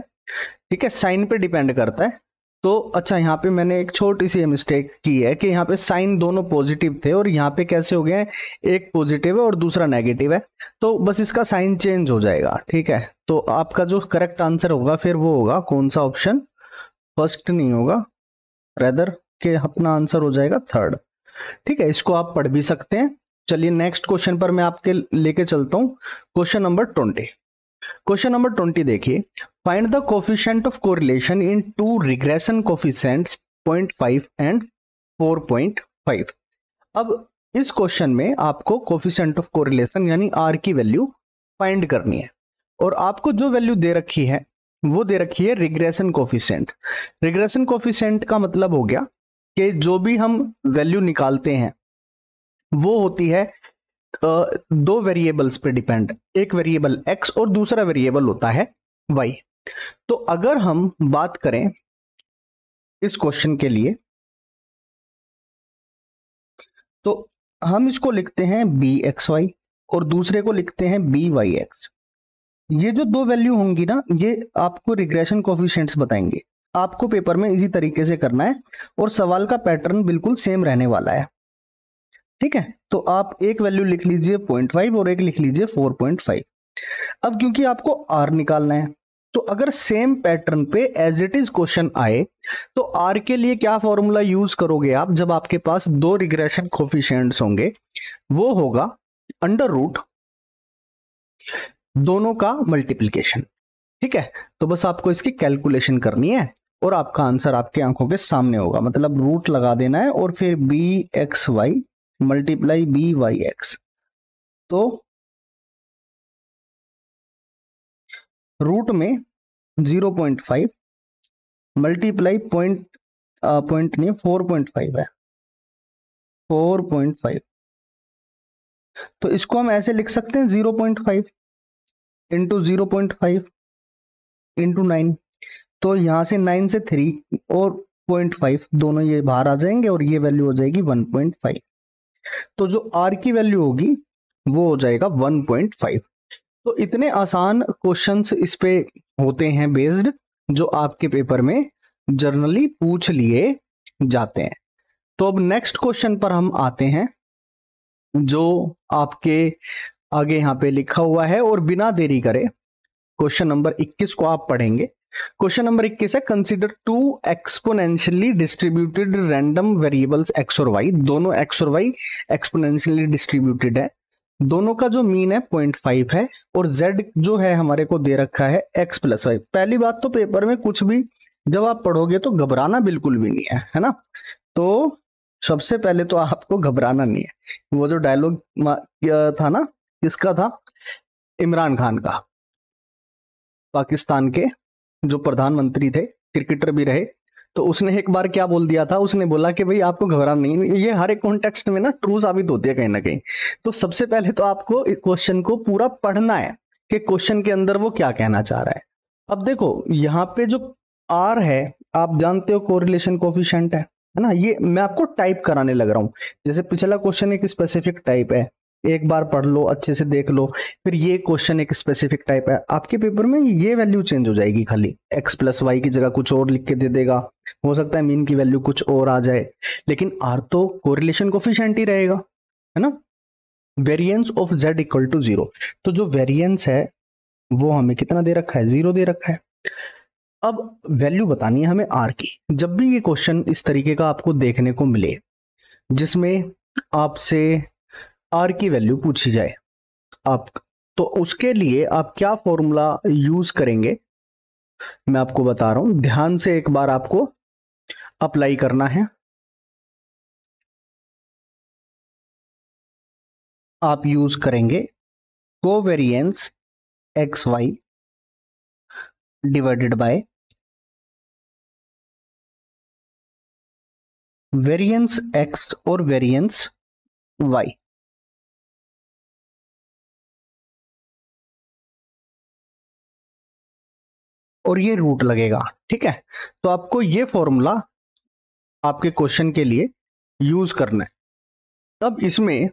ठीक है, साइन पे डिपेंड करता है। तो अच्छा यहाँ पे मैंने एक छोटी सी मिस्टेक की है कि यहाँ पे साइन दोनों पॉजिटिव थे और यहाँ पे कैसे हो गए हैं, एक पॉजिटिव है और दूसरा नेगेटिव है, तो बस इसका साइन चेंज हो जाएगा, ठीक है। तो आपका जो करेक्ट आंसर होगा फिर वो होगा कौन सा ऑप्शन, फर्स्ट नहीं होगा, रेदर के अपना आंसर हो जाएगा थर्ड, ठीक है। इसको आप पढ़ भी सकते हैं। चलिए नेक्स्ट क्वेश्चन पर मैं आपके लेके चलता हूं, क्वेश्चन नंबर 20। क्वेश्चन नंबर 20 देखिए, find the coefficient of correlation in two regression coefficients 0.5 and 4.5। अब इस क्वेश्चन में आपको कोफिशिएंट ऑफ कोरिलेशन यानी आर की वैल्यू फाइंड करनी है, और आपको जो वैल्यू दे रखी है वो दे रखी है रिग्रेशन कोफिशिएंट। रिग्रेशन कोफिशिएंट का मतलब हो गया कि जो भी हम वैल्यू निकालते हैं वो होती है दो वेरिएबल्स पे डिपेंड, एक वेरिएबल x और दूसरा वेरिएबल होता है y। तो अगर हम बात करें इस क्वेश्चन के लिए तो हम इसको लिखते हैं bxy और दूसरे को लिखते हैं byx। ये जो दो वैल्यू होंगी ना ये आपको रिग्रेशन कोफिशिएंट्स बताएंगे। आपको पेपर में इसी तरीके से करना है और सवाल का पैटर्न बिल्कुल सेम रहने वाला है, ठीक है। तो आप एक वैल्यू लिख लीजिए 0.5 और एक लिख लीजिए 4.5। अब क्योंकि आपको आर निकालना है तो अगर सेम पैटर्न पे एज इट इज क्वेश्चन आए तो आर के लिए क्या फॉर्मूला यूज करोगे आप, जब आपके पास दो रिग्रेशन कोफिशिएंट्स होंगे वो होगा अंडर रूट दोनों का मल्टीप्लिकेशन, ठीक है। तो बस आपको इसकी कैलकुलेशन करनी है और आपका आंसर आपके आंखों के सामने होगा, मतलब रूट लगा देना है और फिर bxy मल्टीप्लाई byx। तो रूट में 0.5 मल्टीप्लाई पॉइंट नहीं 4.5 है, 4.5। तो इसको हम ऐसे लिख सकते हैं 0.5 इंटू 0.5, इंटू 9, तो यहाँ से 9 से 3 और 0.5 दोनों ये बाहर आ जाएंगे और ये वैल्यू हो जाएगी 1.5। तो जो आर की वैल्यू होगी वो हो जाएगा 1.5। तो इतने आसान क्वेश्चंस इस पे होते हैं बेस्ड, जो आपके पेपर में जनरली पूछ लिए जाते हैं। तो अब नेक्स्ट क्वेश्चन पर हम आते हैं, जो आपके आगे यहाँ पे लिखा हुआ है, और बिना देरी करे क्वेश्चन नंबर 21 को आप पढ़ेंगे। क्वेश्चन नंबर 21 है, consider two exponentially distributed random variables X और वाई। दोनों एक्स और वाई एक्सपोनेंशियली डिस्ट्रीब्यूटेड है, दोनों का जो मीन है 0.5 है, और z जो है हमारे को दे रखा है x प्लस वाई। पहली बात तो पेपर में कुछ भी जब आप पढ़ोगे तो घबराना बिल्कुल भी नहीं है ना। तो सबसे पहले तो आपको घबराना नहीं है। वो जो डायलॉग था ना, किसका था? इमरान खान का, पाकिस्तान के जो प्रधानमंत्री थे, क्रिकेटर भी रहे। तो उसने एक बार क्या बोल दिया था, उसने बोला कि भाई आपको घबराना नहीं। ये हर एक कॉन्टेक्स्ट में ना ट्रू साबित होती है कहीं ना कहीं। तो सबसे पहले तो आपको क्वेश्चन को पूरा पढ़ना है कि क्वेश्चन के अंदर वो क्या कहना चाह रहा है। अब देखो यहाँ पे जो आर है, आप जानते हो कोरिलेशन कोफिशिएंट है ना। ये मैं आपको टाइप कराने लग रहा हूं। जैसे पिछला क्वेश्चन एक स्पेसिफिक टाइप है, एक बार पढ़ लो, अच्छे से देख लो। फिर ये क्वेश्चन एक स्पेसिफिक टाइप है, आपके पेपर में ये वैल्यू चेंज हो जाएगी, खाली x प्लस वाई की जगह कुछ और लिख के दे देगा। हो सकता है मीन की वैल्यू कुछ और आ जाए, लेकिन आर तो कोरिलेशन कोफिशिएंट ही रहेगा, है ना। Variance of z equal to 0। तो जो वेरिएंस है वो हमें कितना दे रखा है? 0 दे रखा है। अब वैल्यू बतानी है हमें आर की। जब भी ये क्वेश्चन इस तरीके का आपको देखने को मिले, जिसमें आपसे आर की वैल्यू पूछी जाए, आप तो उसके लिए आप क्या फॉर्मूला यूज करेंगे, मैं आपको बता रहा हूं। ध्यान से एक बार आपको अप्लाई करना है। आप यूज करेंगे covariance X Y divided by variance X और वेरिएंस वाई। और ये रूट लगेगा, ठीक है। तो आपको ये फॉर्मूला आपके क्वेश्चन के लिए यूज करना है। तब इसमें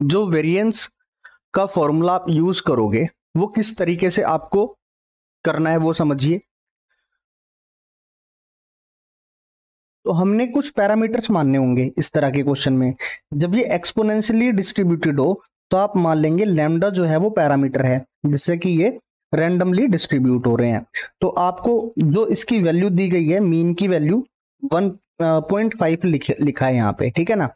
जो वेरिएंस का फॉर्मूला आप यूज करोगे वो किस तरीके से आपको करना है वो समझिए। तो हमने कुछ पैरामीटर्स मानने होंगे इस तरह के क्वेश्चन में। जब ये एक्सपोनेंशियली डिस्ट्रीब्यूटेड हो तो आप मान लेंगे लैम्डा जो है वो पैरामीटर है, जिससे कि ये रैंडमली डिस्ट्रीब्यूट हो रहे हैं। तो आपको जो इसकी वैल्यू दी गई है, मीन की वैल्यू 1.5 लिखा है यहाँ पे, ठीक है ना।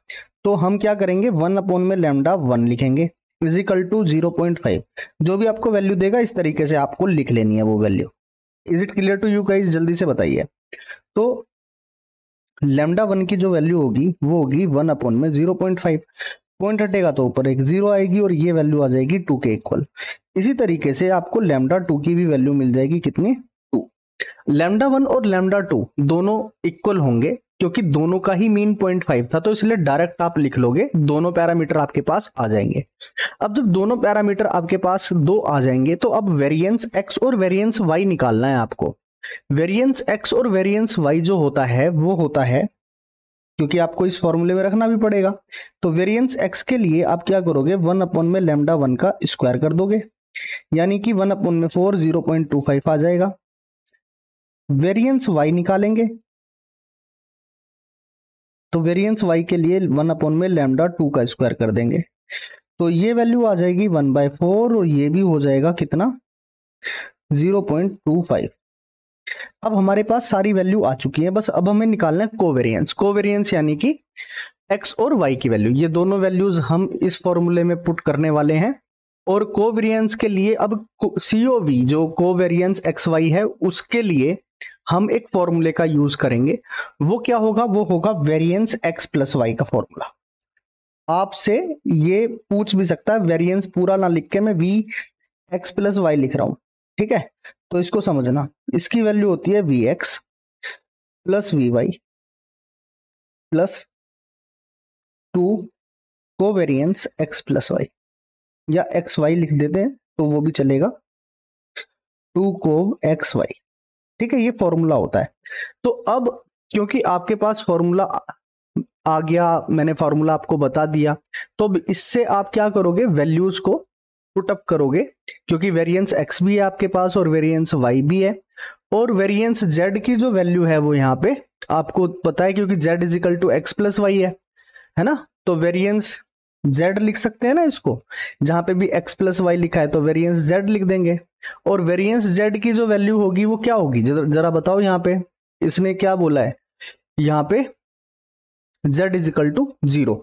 तो हम क्या करेंगे, 1 अपॉन में लैम्डा 1 लिखेंगे इजिकल टू 0.5। जो भी आपको वैल्यू देगा इस तरीके से आपको लिख लेनी है वो value. Is it clear to you guys? जल्दी से बताइए। तो लैम्डा 1 की जो वैल्यू होगी वो होगी 1 अपॉन में 0.5। पॉइंट हटेगा तो ऊपर एक 0 आएगी और ये वैल्यू आ जाएगी 2 के इक्वल। इसी तरीके से आपको लैम्डा 2 की भी वैल्यू मिल जाएगी, कितनी? 2। लैम्डा 1 और लैम्डा 2 दोनों इक्वल होंगे, क्योंकि दोनों का ही मीन 0.5 था, तो इसलिए डायरेक्ट आप लिख लोगे, दोनों पैरामीटर आपके पास आ जाएंगे। अब जब दोनों पैरामीटर आपके पास दो आ जाएंगे तो अब वेरिएंस x और वेरिएंस y निकालना है आपको। वेरिएंस x और वेरिएंस y जो होता है वो होता है, क्योंकि आपको इस फॉर्मूले में रखना भी पड़ेगा। तो वेरिएंस x के लिए आप क्या करोगे, 1 अपॉन में लैम्डा 1 का स्क्वायर कर दोगे, यानी कि 1 अपॉन में 4 0.25 आ जाएगा। वेरिएंस y निकालेंगे तो वेरिएंस y के लिए 1 अपॉन में लैम्डा 2 का स्क्वायर कर देंगे, तो ये वैल्यू आ जाएगी 1/4 और ये भी हो जाएगा कितना, 0.25। अब हमारे पास सारी वैल्यू आ चुकी है, बस अब हमें निकालना है कोवेरिएंस। कोवेरिएंस यानी कि x और y की वैल्यू, ये दोनों वैल्यूज हम इस फॉर्मूले में पुट करने वाले हैं। और कोवेरिएंस के लिए अब COV जो कोवेरिएंस XY है उसके लिए हम एक फॉर्मूले का यूज करेंगे। वो क्या होगा, वो होगा वेरिएंस x प्लस वाई का फॉर्मूला। आपसे ये पूछ भी सकता है, वेरिएंस पूरा ना लिख के मैं वी एक्स प्लस वाई लिख रहा हूं, ठीक है। तो इसको समझना, इसकी वैल्यू होती है V X plus V Y plus 2 covariance X plus Y, या एक्स वाई लिख देते हैं तो वो भी चलेगा। 2 कोव एक्स वाई। ठीक है, ये फॉर्मूला होता है। तो अब क्योंकि आपके पास फॉर्मूला आ गया, मैंने फॉर्मूला आपको बता दिया, तो इससे आप क्या करोगे, वैल्यूज को पुट अप करोगे, क्योंकि वेरिएंस x भी है आपके पास और वेरिएंस y भी है, और वेरिएंस z की जो वैल्यू है वो यहाँ पे आपको पता है, क्योंकि z is equal to X plus Y है ना। तो वेरिएंस z लिख सकते हैं ना इसको, जहां पे भी x प्लस वाई लिखा है तो वेरिएंस z लिख देंगे। और वेरिएंस z की जो वैल्यू होगी वो क्या होगी, जरा बताओ। यहाँ पे इसने क्या बोला है, यहाँ पे z इज इक्वल टू 0,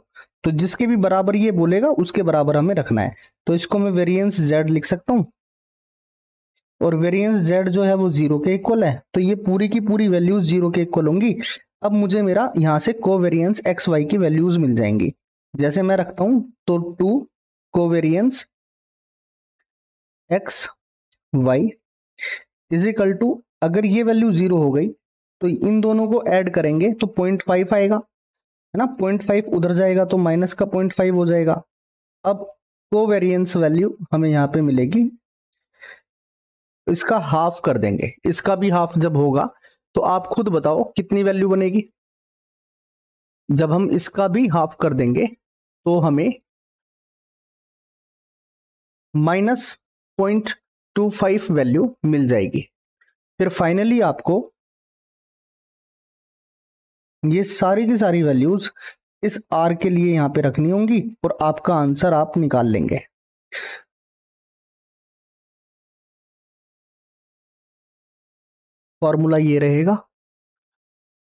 तो जिसके भी बराबर ये बोलेगा उसके बराबर हमें रखना है। तो इसको मैं वेरिएंस z लिख सकता हूं, और वेरिएंस z जो है वो 0 के इक्वल है, तो ये पूरी की पूरी वैल्यूज 0 के इक्वल होंगी। अब मुझे मेरा यहां से कोवेरिएंस एक्स वाई की वैल्यूज मिल जाएंगी। जैसे मैं रखता हूं तो 2 covariance X Y is equal to, अगर ये वैल्यू 0 हो गई तो इन दोनों को ऐड करेंगे तो 0.5 आएगा, है ना। 0.5 उधर जाएगा तो माइनस का 0.5 हो जाएगा। अब कोवेरिएंस वैल्यू हमें यहाँ पे मिलेगी, इसका हाफ कर देंगे, इसका भी हाफ जब होगा तो आप खुद बताओ कितनी वैल्यू बनेगी। जब हम इसका भी हाफ कर देंगे तो हमें -0.25 वैल्यू मिल जाएगी। फिर फाइनली आपको ये सारी की सारी वैल्यूज इस आर के लिए यहां पे रखनी होंगी और आपका आंसर आप निकाल लेंगे। फॉर्मूला ये रहेगा,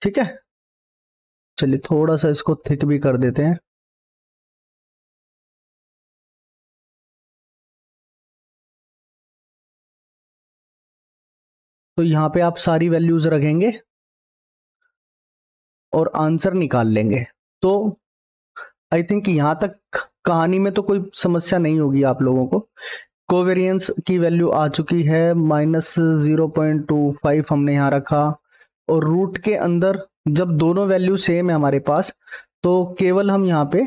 ठीक है। चलिए थोड़ा सा इसको थिक भी कर देते हैं। तो यहां पे आप सारी वैल्यूज रखेंगे और आंसर निकाल लेंगे। तो आई थिंक यहां तक कहानी में तो कोई समस्या नहीं होगी आप लोगों को। कोवेरिएंस की वैल्यू आ चुकी है, -0.25 हमने यहां रखा, और रूट के अंदर जब दोनों वैल्यू सेम है हमारे पास तो केवल हम यहाँ पे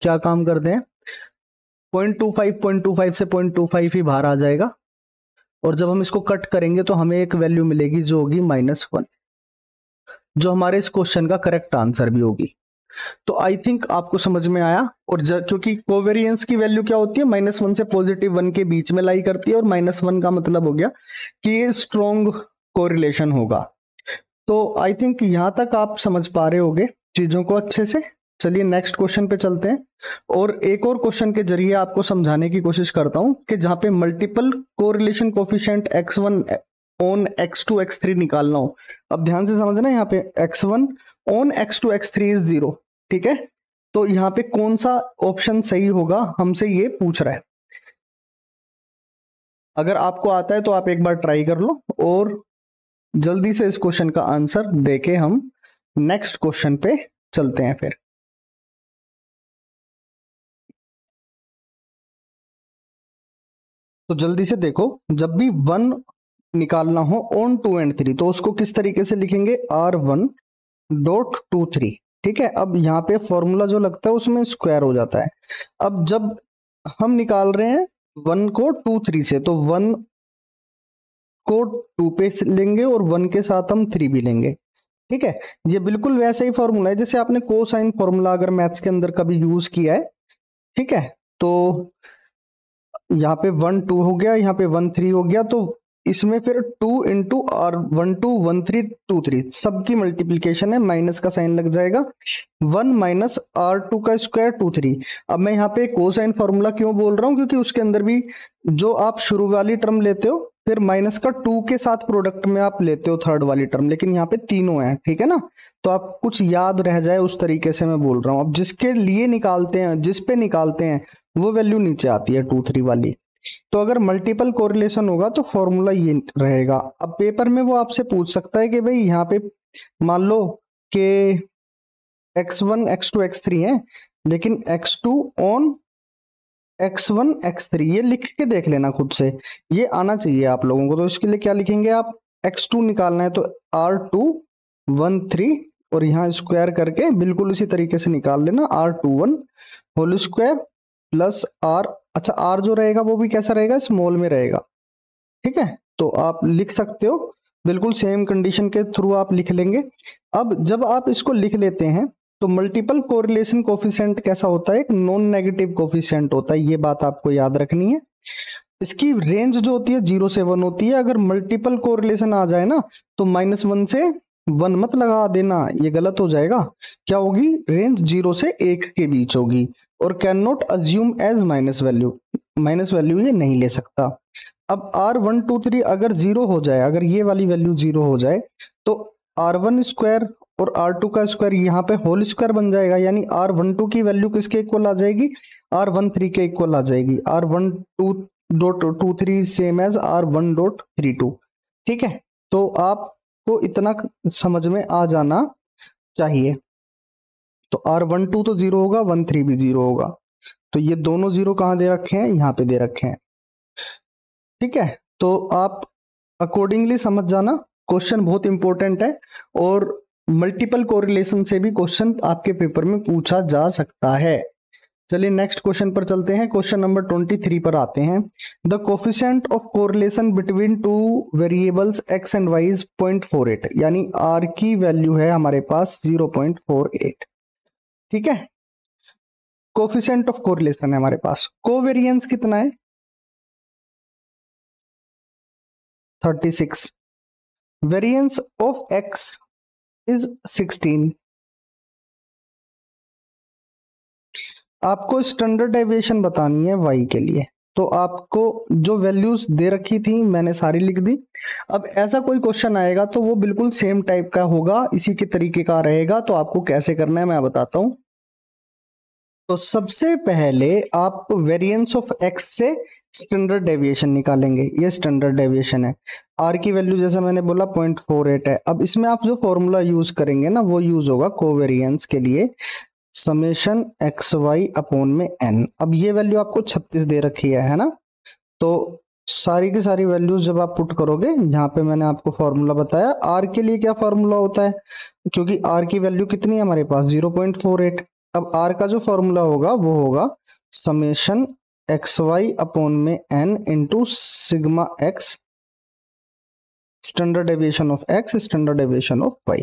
क्या काम करते हैं, 0.25 से 0.25 ही बाहर आ जाएगा, और जब हम इसको कट करेंगे तो हमें एक वैल्यू मिलेगी जो होगी -1, जो हमारे इस क्वेश्चन का करेक्ट आंसर भी होगी। तो आई थिंक आपको समझ में आया। और क्योंकि कोवेरिएंस की वैल्यू क्या होती है, -1 से +1 के बीच में लाई करती है, और -1 का मतलब हो गया कि ये स्ट्रॉन्ग कोरिलेशन होगा। तो आई थिंक यहां तक आप समझ पा रहे होंगे चीजों को अच्छे से। चलिए नेक्स्ट क्वेश्चन पे चलते हैं, और एक और क्वेश्चन के जरिए आपको समझाने की कोशिश करता हूं कि जहां पे multiple correlation coefficient x1 on x2 x3 निकालना हो। अब ध्यान से समझना, यहाँ पे x1 on x2 x3 is 0, ठीक है। तो यहाँ पे कौन सा ऑप्शन सही होगा हमसे ये पूछ रहा है। अगर आपको आता है तो आप एक बार ट्राई कर लो, और जल्दी से इस क्वेश्चन का आंसर देके हम नेक्स्ट क्वेश्चन पे चलते हैं फिर। तो जल्दी से देखो, जब भी 1 निकालना हो ऑन 2 एंड 3 तो उसको किस तरीके से लिखेंगे, R1.23, ठीक है। अब यहाँ पे फॉर्मूला जो लगता है उसमें स्क्वायर हो जाता है। अब जब हम निकाल रहे हैं 1 को 2 3 से, तो 1 को 2 पे लेंगे और 1 के साथ हम 3 भी लेंगे, ठीक है। ये बिल्कुल वैसा ही फॉर्मूला है जैसे आपने कोसाइन फॉर्मूला अगर मैथ्स के अंदर कभी यूज किया है, ठीक है। तो यहाँ पे 1 2 हो गया, यहाँ पे 1 3 हो गया, तो इसमें फिर 2 इंटू R12 1 3 2 3 सबकी मल्टीप्लीकेशन है, माइनस का साइन लग जाएगा, 1 माइनस R2 का स्क्वायर 2 3। अब मैं यहाँ पे कोसाइन फॉर्मूला क्यों बोल रहा हूँ, क्योंकि उसके अंदर भी जो आप शुरू वाली टर्म लेते हो फिर माइनस का 2 के साथ प्रोडक्ट में आप लेते हो थर्ड वाली टर्म, लेकिन यहाँ पे तीनों हैं, ठीक है ना। तो आप कुछ याद रह जाए उस तरीके से मैं बोल रहा हूँ। अब जिसके लिए निकालते हैं, जिस पे निकालते हैं वो वैल्यू नीचे आती है 2 3 वाली। तो अगर मल्टीपल कोरिलेशन होगा तो फॉर्मूला ये रहेगा। अब पेपर में वो आपसे पूछ सकता है कि भाई यहाँ पे मान लो कि x1 x2 x3 है, लेकिन x2 ऑन x1 x3 ये लिख के देख लेना खुद से, ये आना चाहिए आप लोगों को। तो इसके लिए क्या लिखेंगे आप, x2 निकालना है तो R213 और यहाँ स्क्वायर करके बिल्कुल उसी तरीके से निकाल लेना, R21 whole square plus R, अच्छा R जो रहेगा वो भी कैसा रहेगा, स्मॉल में रहेगा, ठीक है, तो आप लिख सकते हो, बिल्कुल सेम कंडीशन के थ्रू आप लिख लेंगे। अब जब आप इसको लिख लेते हैं तो मल्टीपल कोरिलेशन कोफिशिएंट कैसा होता है, एक नॉन नेगेटिव कोफिशिएंट होता है, ये बात आपको याद रखनी है। इसकी रेंज जो होती है 0 से 1 होती है। अगर मल्टीपल कोरिलेशन आ जाए ना तो -1 से 1 मत लगा देना, ये गलत हो जाएगा। क्या होगी, रेंज 0 से 1 के बीच होगी। और can not assume as minus value ये नहीं ले सकता। अब R123 अगर 0 हो जाए, अगर ये वाली वैल्यू 0 हो जाए तो R1 स्क्वायर और R2 का स्क्वायर यहाँ पे होल स्क्वायर बन जाएगा, यानी R12 की वैल्यू किसके इक्वल आ जाएगी, R13 के इक्वल आ जाएगी। R12.23 same as R1.32। ठीक है, तो आपको इतना समझ में आ जाना चाहिए। तो R12 तो 0 होगा, 13 भी 0 होगा, तो ये दोनों 0 कहाँ दे रखे हैं, यहाँ पे दे रखे हैं। ठीक है, तो आप अकॉर्डिंगली समझ जाना, क्वेश्चन बहुत इंपॉर्टेंट है और मल्टीपल कोरिलेशन से भी क्वेश्चन आपके पेपर में पूछा जा सकता है। चलिए नेक्स्ट क्वेश्चन पर चलते हैं। क्वेश्चन नंबर 23 पर आते हैं। The coefficient of correlation between two variables x and y is 0.48, यानी r की वैल्यू है हमारे पास 0.48। ठीक है, कोफिशिएंट ऑफ कोरिलेशन है हमारे पास। कोवेरिएंस कितना है, 36। Variance of x is 16। आपको स्टैंडर्ड डेविएशन बतानी है y के लिए, तो आपको जो वैल्यूज दे रखी थी मैंने सारी लिख दी। अब ऐसा कोई क्वेश्चन आएगा तो वो बिल्कुल सेम टाइप का होगा, इसी के तरीके का रहेगा। तो आपको कैसे करना है मैं बताता हूं। तो सबसे पहले आप वेरिएंस ऑफ x से स्टैंडर्ड डेविएशन निकालेंगे। ये स्टैंडर्ड डेविएशन है, r की वैल्यू जैसा मैंने बोला 0.48 है। अब इसमें आप जो फॉर्मूला यूज करेंगे ना वो यूज होगा कोवेरिएंस के लिए, समेशन एक्स वाई अपॉन में n। अब ये वैल्यू आपको 36 दे रखी है ना, तो सारी की सारी वैल्यूज जब आप पुट करोगे, यहाँ पे मैंने आपको फॉर्मूला बताया। r के लिए क्या फॉर्मूला होता है, क्योंकि r की वैल्यू कितनी है हमारे पास 0.48। अब r का जो फॉर्मूला होगा वो होगा समेशन एक्स वाई अपॉन में n into sigma x, standard deviation of x, standard deviation of y।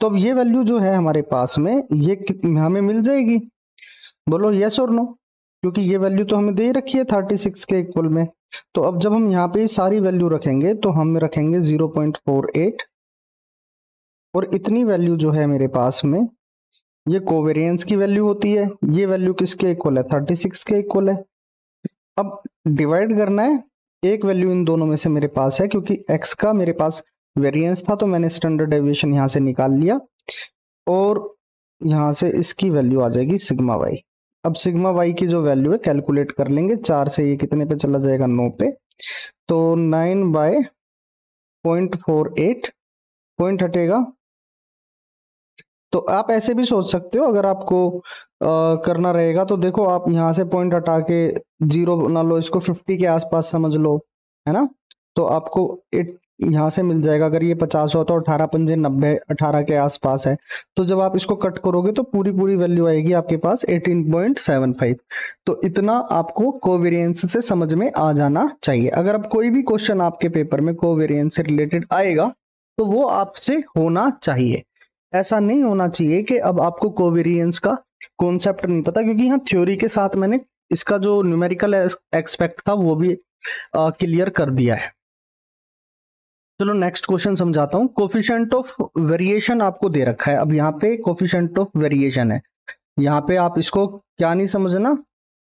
तो अब ये वैल्यू जो है हमारे पास में ये हमें मिल जाएगी, बोलो यस और नो, क्योंकि ये वैल्यू तो हमें दे रखी है 36 के इक्वल में। तो अब जब हम यहाँ पे सारी वैल्यू रखेंगे तो हम रखेंगे 0.48 और इतनी वैल्यू जो है मेरे पास में ये कोवेरिएंस की वैल्यू होती है। ये वैल्यू किसके इक्वल है, 36 के इक्वल है। अब डिवाइड करना है, एक वैल्यू इन दोनों में से मेरे पास है, क्योंकि x का मेरे पास वेरिएंस था तो मैंने स्टैंडर्ड डेविएशन यहाँ से निकाल लिया और यहाँ से इसकी वैल्यू आ जाएगी सिग्मा वाई। अब सिग्मा वाई की जो वैल्यू है कैलकुलेट कर लेंगे, 4 से ये कितने पे चला जाएगा, 9 पे, तो 9/0.48 पॉइंट हटेगा। तो आप ऐसे भी सोच सकते हो, अगर आपको करना रहेगा तो देखो आप यहाँ से पॉइंट हटा के 0 बना लो, इसको 50 के आसपास समझ लो, है ना। तो आपको यहाँ से मिल जाएगा, अगर ये 50 हो तो 18 पंजे 90, 18 के आसपास है। तो जब आप इसको कट करोगे तो पूरी पूरी वैल्यू आएगी आपके पास 18.75। तो इतना आपको कोवेरिएंस से समझ में आ जाना चाहिए। अगर अब कोई भी क्वेश्चन आपके पेपर में कोवेरिएंस से रिलेटेड आएगा तो वो आपसे होना चाहिए। ऐसा नहीं होना चाहिए कि अब आपको कोवेरिएंस का कॉन्सेप्ट नहीं पता, क्योंकि यहाँ थ्योरी के साथ मैंने इसका जो न्यूमेरिकल एक्सपेक्ट था वो भी क्लियर कर दिया है। चलो नेक्स्ट क्वेश्चन समझाता हूँ। कोफिशिएंट ऑफ वेरिएशन आपको दे रखा है। अब यहाँ पे कोफिशिएंट ऑफ वेरिएशन है, यहाँ पे आप इसको क्या नहीं समझना,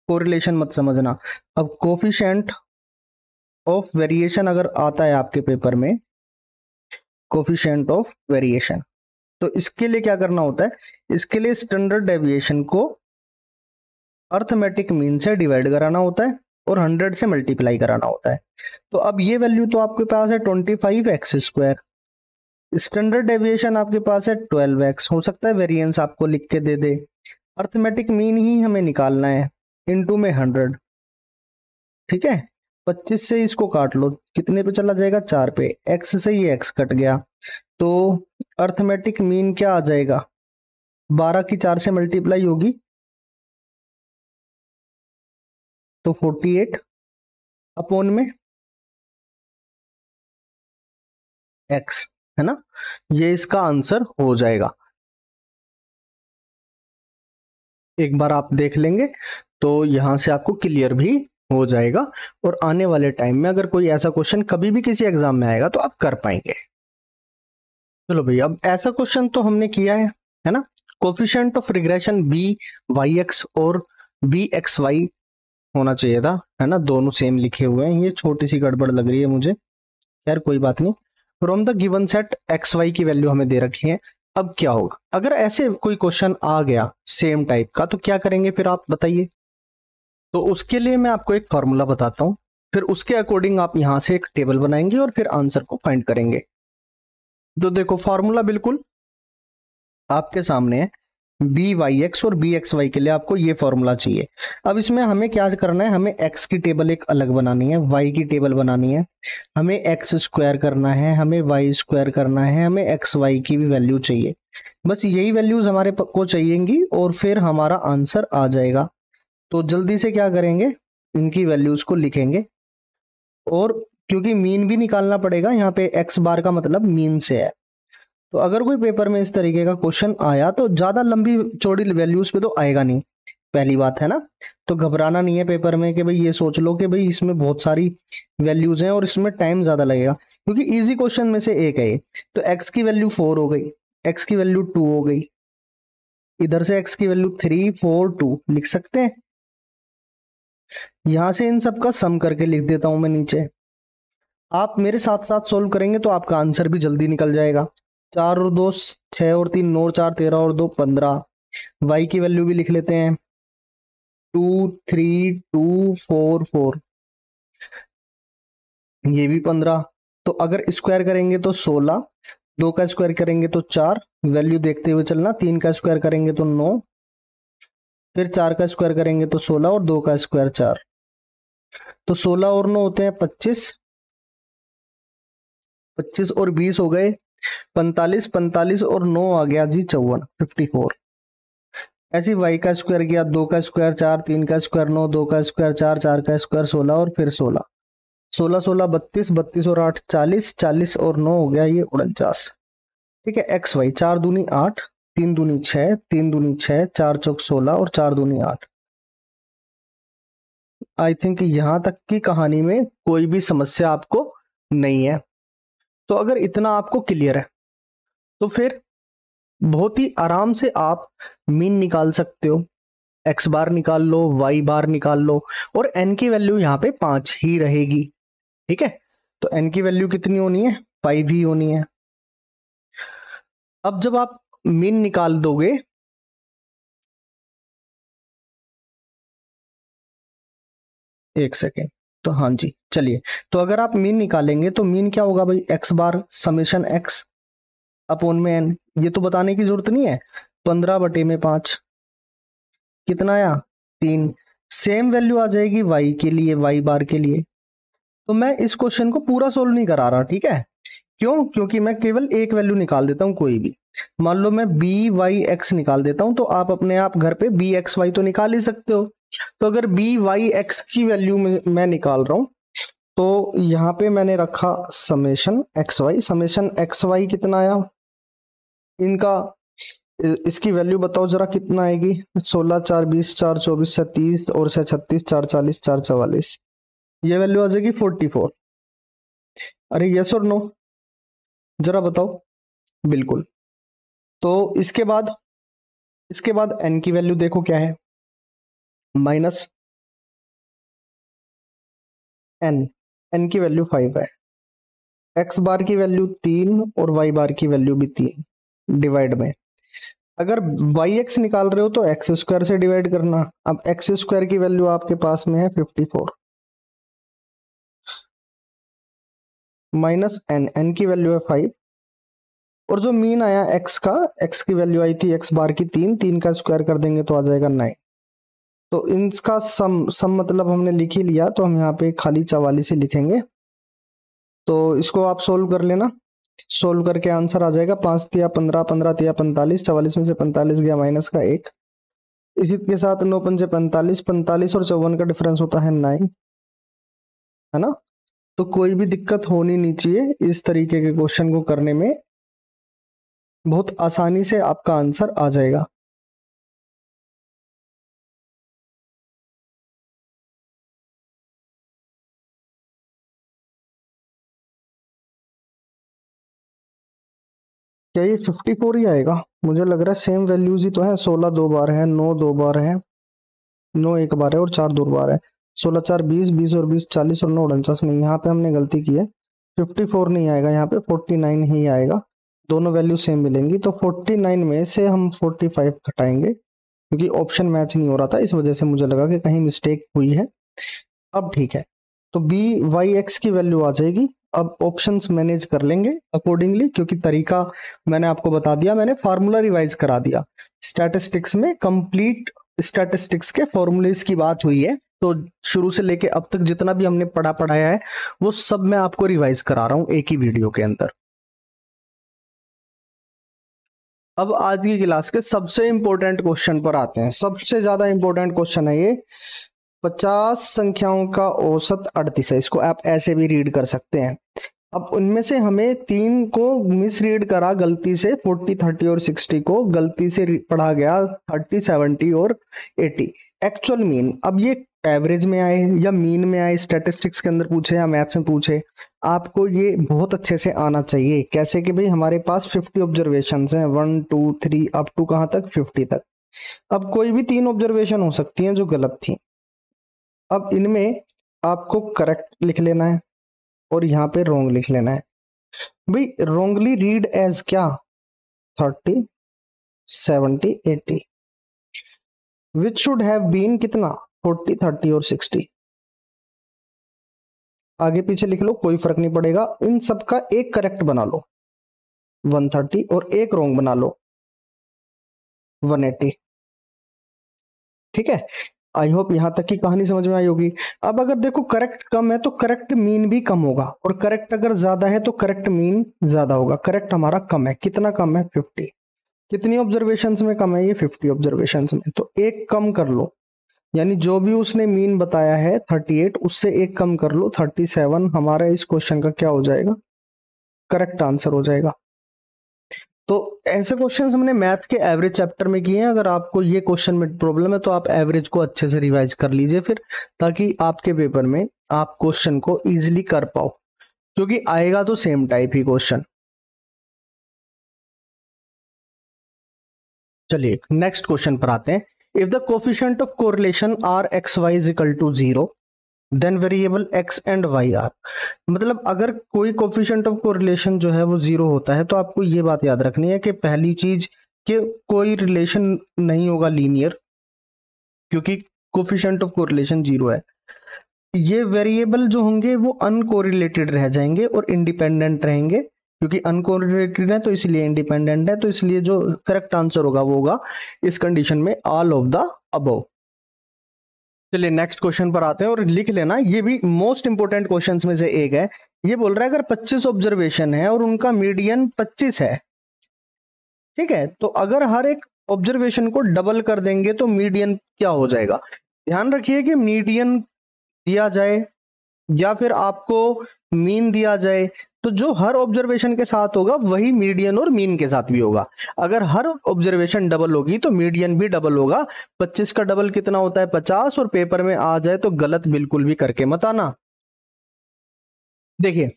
कोरिलेशन मत समझना। अब कोफिशिएंट ऑफ वेरिएशन अगर आता है आपके पेपर में, कोफिशिएंट ऑफ वेरिएशन, तो इसके लिए क्या करना होता है, इसके लिए स्टैंडर्ड डेविएशन को अर्थमेटिक मीन से डिवाइड कराना होता है और 100 से मल्टीप्लाई कराना होता है। तो अब ये वैल्यू तो आपके पास है 25x², स्टैंडर्ड डेविएशन आपके पास है 12x। हो सकता है वेरिएंस आपको लिख के दे दे, अर्थमेटिक मीन ही हमें निकालना है, इनटू में 100। ठीक है, 25 से इसको काट लो, कितने पे चला जाएगा, 4 पे, x से ये x कट गया, तो अर्थमेटिक मीन क्या आ जाएगा, 12 की 4 से मल्टीप्लाई होगी तो 48 अपॉन में एक्स, है ना, ये इसका आंसर हो जाएगा। एक बार आप देख लेंगे तो यहां से आपको क्लियर भी हो जाएगा, और आने वाले टाइम में अगर कोई ऐसा क्वेश्चन कभी भी किसी एग्जाम में आएगा तो आप कर पाएंगे। चलो भैया, अब ऐसा क्वेश्चन तो हमने किया है ना, coefficient of regression B Y X और बी एक्स वाई होना चाहिए था, है ना, दोनों सेम लिखे हुए हैं, ये छोटी सी गड़बड़ लग रही है मुझे, यार कोई बात नहीं। From the given set X Y की वैल्यू हमें दे रखी है। अब क्या होगा अगर ऐसे कोई क्वेश्चन आ गया सेम टाइप का, तो क्या करेंगे फिर आप बताइए। तो उसके लिए मैं आपको एक फॉर्मूला बताता हूं, फिर उसके अकॉर्डिंग आप यहां से एक टेबल बनाएंगे और फिर आंसर को फाइंड करेंगे। तो देखो फॉर्मूला बिल्कुल आपके सामने है, बी वाई एक्स और बी एक्स वाई के लिए आपको ये फॉर्मूला चाहिए। अब इसमें हमें क्या करना है, हमें एक्स की टेबल एक अलग बनानी है, वाई की टेबल बनानी है, हमें एक्स स्क्वायर करना है, हमें वाई स्क्वायर करना है, हमें एक्स वाई की भी वैल्यू चाहिए। बस यही वैल्यूज हमारे को चाहिएंगी और फिर हमारा आंसर आ जाएगा। तो जल्दी से क्या करेंगे, इनकी वैल्यूज को लिखेंगे, और क्योंकि मीन भी निकालना पड़ेगा, यहाँ पे एक्स बार का मतलब मीन से है। तो अगर कोई पेपर में इस तरीके का क्वेश्चन आया तो ज्यादा लंबी चौड़ी वैल्यूज पे तो आएगा नहीं, पहली बात है ना। तो घबराना नहीं है पेपर में कि भाई ये सोच लो कि भाई इसमें बहुत सारी वैल्यूज हैं और इसमें टाइम ज्यादा लगेगा, क्योंकि इजी क्वेश्चन में से एक है ये। तो एक्स की वैल्यू 4 हो गई, एक्स की वैल्यू 2 हो गई, इधर से एक्स की वैल्यू 3 4 2 लिख सकते हैं। यहां से इन सब का सम करके लिख देता हूं मैं नीचे, आप मेरे साथ साथ सोल्व करेंगे तो आपका आंसर भी जल्दी निकल जाएगा। 4 और 2 6 और 3 9 4 13 और 2 15। वाई की वैल्यू भी लिख लेते हैं, 2 3 2 4 4, ये भी 15। तो अगर स्क्वायर करेंगे तो 16, 2 का स्क्वायर करेंगे तो 4, वैल्यू देखते हुए चलना, 3 का स्क्वायर करेंगे तो 9, फिर 4 का स्क्वायर करेंगे तो 16 और 2 का स्क्वायर 4। तो 16 और 9 होते हैं 25, 25 और 20 हो गए 45, 45 और 9 आ गया जी 54 54। ऐसे वाई का स्क्वायर किया, 2 का स्क्वायर 4, 3 का स्क्वायर 9, 2 का स्क्वायर 4, 4 का स्क्वायर 16 और फिर 16, 16 16 32, 32 और 8 40, 40 और 9 हो गया ये 49। ठीक है, एक्स वाई 4 दूनी 8, 3 दूनी 6, 3 दूनी 6, 4 चौक 16 और 4 दूनी 8। आई थिंक यहां तक की कहानी में कोई भी समस्या आपको नहीं है। तो अगर इतना आपको क्लियर है तो फिर बहुत ही आराम से आप मीन निकाल सकते हो, एक्स बार निकाल लो, वाई बार निकाल लो, और एन की वैल्यू यहाँ पे 5 ही रहेगी। ठीक है, तो एन की वैल्यू कितनी होनी है, 5 ही होनी है। अब जब आप मीन निकाल दोगे, एक सेकेंड, तो हाँ जी चलिए, तो अगर आप मीन निकालेंगे तो मीन क्या होगा भाई, एक्स बार समेशन एक्स अपॉन में एन, ये तो बताने की जरूरत नहीं है, 15/5 कितना आया 3। सेम वैल्यू आ जाएगी वाई के लिए, वाई बार के लिए। तो मैं इस क्वेश्चन को पूरा सोल्व नहीं करा रहा, ठीक है, क्यों, क्योंकि मैं केवल एक वैल्यू निकाल देता हूं कोई भी। मान लो मैं बी वाई एक्स निकाल देता हूं, तो आप अपने आप घर पे बी एक्स वाई तो निकाल ही सकते हो। तो अगर बी वाई एक्स की वैल्यू मैं निकाल रहा हूं, तो यहाँ पे मैंने रखा समेशन एक्स वाई कितना आया इनका, इसकी वैल्यू बताओ जरा कितना आएगी, 16 4 20 4 24 से 30 और से 36 4 40 4 44, ये वैल्यू आ जाएगी 44। अरे यस और नो, जरा बताओ। बिल्कुल। तो इसके बाद एन की वैल्यू देखो क्या है, माइनस एन, एन की वैल्यू 5 है, एक्स बार की वैल्यू 3 और वाई बार की वैल्यू भी 3, डिवाइड में। अगर वाई एक्स निकाल रहे हो तो एक्स स्क्वायर से डिवाइड करना। अब एक्स स्क्वायर की वैल्यू आपके पास में है 54, माइनस एन, एन की वैल्यू है 5, और जो मीन आया एक्स का, एक्स की वैल्यू आई थी एक्स बार की 3, 3 का स्क्वायर कर देंगे तो आ जाएगा 9। तो इनका सम मतलब हमने लिख ही लिया, तो हम यहाँ पे खाली 44 ही लिखेंगे। तो इसको आप सोल्व कर लेना, सोल्व करके आंसर आ जाएगा 5 तिया 15, 15 तिया 45, 44 में से 45 गया माइनस का 1, इसी के साथ 9 पंजे 45, 45 और 54 का डिफरेंस होता है 9, है ना। तो कोई भी दिक्कत होनी नहीं चाहिए। इस तरीके के क्वेश्चन को करने में बहुत आसानी से आपका आंसर आ जाएगा। क्या ये 54 ही आएगा? मुझे लग रहा है सेम वैल्यूज ही तो है। 16 दो बार है, 9 दो बार है, 9 एक बार है और 4 दो बार है। 16 4 20, 20 और 20 40 और 9 49। नहीं, यहाँ पे हमने गलती की है। 54 नहीं आएगा, यहाँ पे 49 ही आएगा। दोनों वैल्यू सेम मिलेंगी, तो 49 में से हम 45 घटाएंगे, क्योंकि ऑप्शन मैच नहीं हो रहा था, इस वजह से मुझे लगा कि कहीं मिस्टेक हुई है। अब ठीक है, तो बी वाई एक्स की वैल्यू आ जाएगी। अब ऑप्शंस मैनेज कर लेंगे अकॉर्डिंगली, क्योंकि तरीका मैंने आपको बता दिया, मैंने फार्मूला रिवाइज करा दिया। स्टैटिस्टिक्स में कंप्लीट स्टैटिस्टिक्स के फॉर्मूलेस की बात हुई है, तो शुरू से लेके अब तक जितना भी हमने पढ़ाया है वो सब मैं आपको रिवाइज करा रहा हूं एक ही वीडियो के अंदर। अब आज की क्लास के सबसे इंपॉर्टेंट क्वेश्चन पर आते हैं। सबसे ज्यादा इंपॉर्टेंट क्वेश्चन है ये। 50 संख्याओं का औसत 38 है। इसको आप ऐसे भी रीड कर सकते हैं। अब उनमें से हमें 3 को मिस रीड करा गलती से, 40 30 और 60 को गलती से पढ़ा गया 30 70 और 80। एक्चुअल मीन, अब ये एवरेज में आए या मीन में आए, स्टैटिस्टिक्स के अंदर पूछे या मैथ्स में पूछे, आपको ये बहुत अच्छे से आना चाहिए। कैसे कि भाई हमारे पास 50 ऑब्जर्वेशन हैं, 1 2 3 अप टू कहाँ तक, 50 तक। अब कोई भी 3 ऑब्जर्वेशन हो सकती हैं जो गलत थी। अब इनमें आपको करेक्ट लिख लेना है और यहाँ पे रॉन्ग लिख लेना है। भाई रॉन्गली रीड एज क्या, 30 70 80, विच शुड हैव बीन कितना, 40 30 और 60। आगे पीछे लिख लो, कोई फर्क नहीं पड़ेगा। इन सब का एक करेक्ट बना लो 130 और एक रॉन्ग बना लो 180। ठीक है, आई होप यहां तक की कहानी समझ में आई होगी। अब अगर देखो करेक्ट कम है तो करेक्ट मीन भी कम होगा, और करेक्ट अगर ज्यादा है तो करेक्ट मीन ज्यादा होगा। करेक्ट हमारा कम है, कितना कम है, 50। कितनी ऑब्जर्वेशंस में कम है ये, 50 ऑब्जर्वेशंस में। तो एक कम कर लो, यानी जो भी उसने मीन बताया है 38, उससे एक कम कर लो 37। हमारा इस क्वेश्चन का क्या हो जाएगा, करेक्ट आंसर हो जाएगा। तो ऐसे क्वेश्चंस हमने मैथ के एवरेज चैप्टर में किए हैं। अगर आपको ये क्वेश्चन में प्रॉब्लम है तो आप एवरेज को अच्छे से रिवाइज कर लीजिए फिर, ताकि आपके पेपर में आप क्वेश्चन को इजीली कर पाओ, क्योंकि आएगा तो सेम टाइप ही क्वेश्चन। चलिए नेक्स्ट क्वेश्चन पर आते हैं। If the coefficient of correlation R X Y is equal to 0, then variable X and Y are. मतलब अगर कोई कोफिशिएंट ऑफ कोरिलेशन जो है वो 0 होता है, तो आपको ये बात याद रखनी है कि पहली चीज कि कोई रिलेशन नहीं होगा लीनियर, क्योंकि कोफिशिएंट ऑफ कोरिलेशन 0 है। ये वेरिएबल जो होंगे वो अनकोरिलेटेड रह जाएंगे और इंडिपेंडेंट रहेंगे, क्योंकि अनकोरिलेटेड है तो इसलिए इंडिपेंडेंट है, तो इसलिए जो करेक्ट आंसर होगा वो होगा इस कंडीशन में ऑल ऑफ द अबव। चलिए नेक्स्ट क्वेश्चन पर आते हैं, और लिख लेना, ये भी मोस्ट इंपोर्टेंट क्वेश्चंस में से एक है। ये बोल रहा है अगर 25 ऑब्जर्वेशन है और उनका मीडियन 25 है, ठीक है, तो अगर हर एक ऑब्जर्वेशन को डबल कर देंगे तो मीडियन क्या हो जाएगा। ध्यान रखिए कि मीडियन दिया जाए या फिर आपको मीन दिया जाए, तो जो हर ऑब्जर्वेशन के साथ होगा वही मीडियन और मीन के साथ भी होगा। अगर हर ऑब्जर्वेशन डबल होगी तो मीडियन भी डबल होगा। 25 का डबल कितना होता है, 50, और पेपर में आ जाए तो गलत बिल्कुल भी करके मत आना। देखिए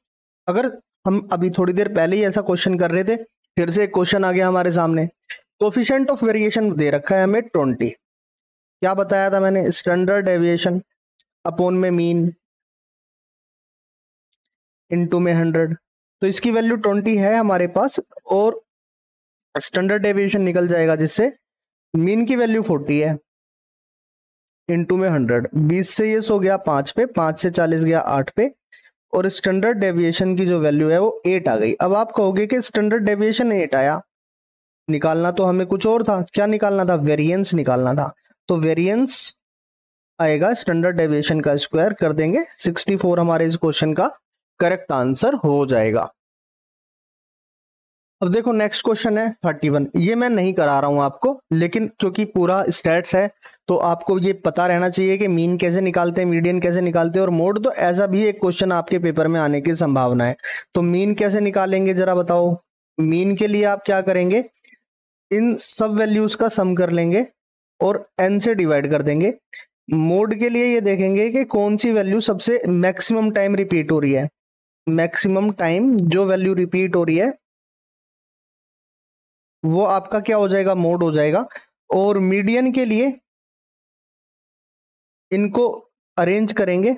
अगर हम अभी थोड़ी देर पहले ही ऐसा क्वेश्चन कर रहे थे, फिर से एक क्वेश्चन आ गया हमारे सामने। कोफिशिएंट ऑफ वेरिएशन दे रखा है हमें 20। क्या बताया था मैंने, स्टैंडर्ड डेविएशन अपॉन में मीन इनटू में 100। तो इसकी वैल्यू 20 है हमारे पास, और स्टैंडर्ड डेविएशन निकल जाएगा जिससे मीन की वैल्यू 40 है, इनटू में 100। 20 से ये सो गया 5 पे, 5 से 40 गया 8 पे, और स्टैंडर्ड डेविएशन की जो वैल्यू है वो 8 आ गई। अब आप कहोगे कि स्टैंडर्ड डेविएशन 8 आया, निकालना तो हमें कुछ और था। क्या निकालना था, वेरिएंस निकालना था। तो वेरिएंस आएगा स्टैंडर्ड डेविएशन का स्क्वायर कर देंगे, 64 हमारे इस क्वेश्चन का करेक्ट आंसर हो जाएगा। अब देखो नेक्स्ट क्वेश्चन है 31। ये मैं नहीं करा रहा हूं आपको, लेकिन क्योंकि पूरा स्टैट्स है तो आपको ये पता रहना चाहिए कि मीन कैसे निकालते हैं, मीडियन कैसे निकालते हैं और मोड। तो ऐसा भी एक क्वेश्चन आपके पेपर में आने की संभावना है। तो मीन कैसे निकालेंगे जरा बताओ। मीन के लिए आप क्या करेंगे, इन सब वैल्यूज का सम कर लेंगे और n से डिवाइड कर देंगे। मोड के लिए ये देखेंगे कि कौन सी वैल्यू सबसे मैक्सिमम टाइम रिपीट हो रही है। मैक्सिमम टाइम जो वैल्यू रिपीट हो रही है वो आपका क्या हो जाएगा, मोड हो जाएगा। और मीडियन के लिए इनको अरेंज करेंगे,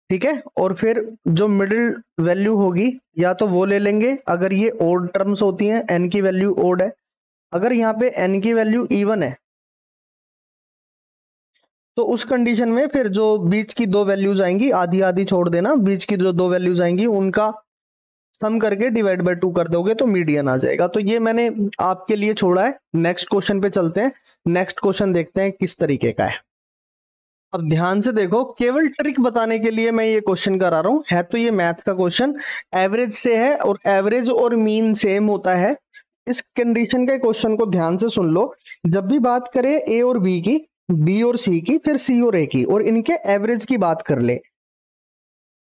ठीक है। और फिर जो मिडिल वैल्यू होगी या तो वो ले लेंगे, अगर ये ओड टर्म्स होती हैं, n की वैल्यू ओड है। अगर यहाँ पे n की वैल्यू इवन है तो उस कंडीशन में फिर जो बीच की दो वैल्यूज आएंगी, आधी आधी छोड़ देना, बीच की जो दो वैल्यूज आएंगी उनका सम करके डिवाइड बाय 2 कर दोगे तो मीडियन आ जाएगा। तो ये मैंने आपके लिए छोड़ा है। नेक्स्ट क्वेश्चन पे चलते हैं। नेक्स्ट क्वेश्चन देखते हैं किस तरीके का है। अब ध्यान से देखो, केवल ट्रिक बताने के लिए मैं ये क्वेश्चन करा रहा हूं। है तो ये मैथ का क्वेश्चन, एवरेज से है और एवरेज और मीन सेम होता है। इस कंडीशन के क्वेश्चन को ध्यान से सुन लो। जब भी बात करें ए और बी की, बी और सी की, फिर सी और ए की, और इनके एवरेज की बात कर ले,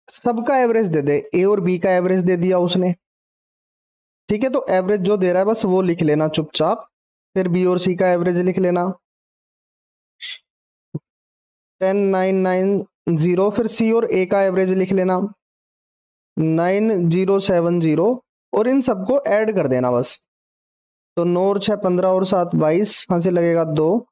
सबका एवरेज दे दे। ए और बी का एवरेज दे दिया उसने, ठीक है। तो एवरेज जो दे रहा है बस वो लिख लेना चुपचाप। फिर बी और सी का एवरेज लिख लेना 10990। फिर सी और ए का एवरेज लिख लेना 9070 और इन सबको ऐड कर देना बस। तो 9 और 6 15 और 7 22, हासिल लगेगा 2।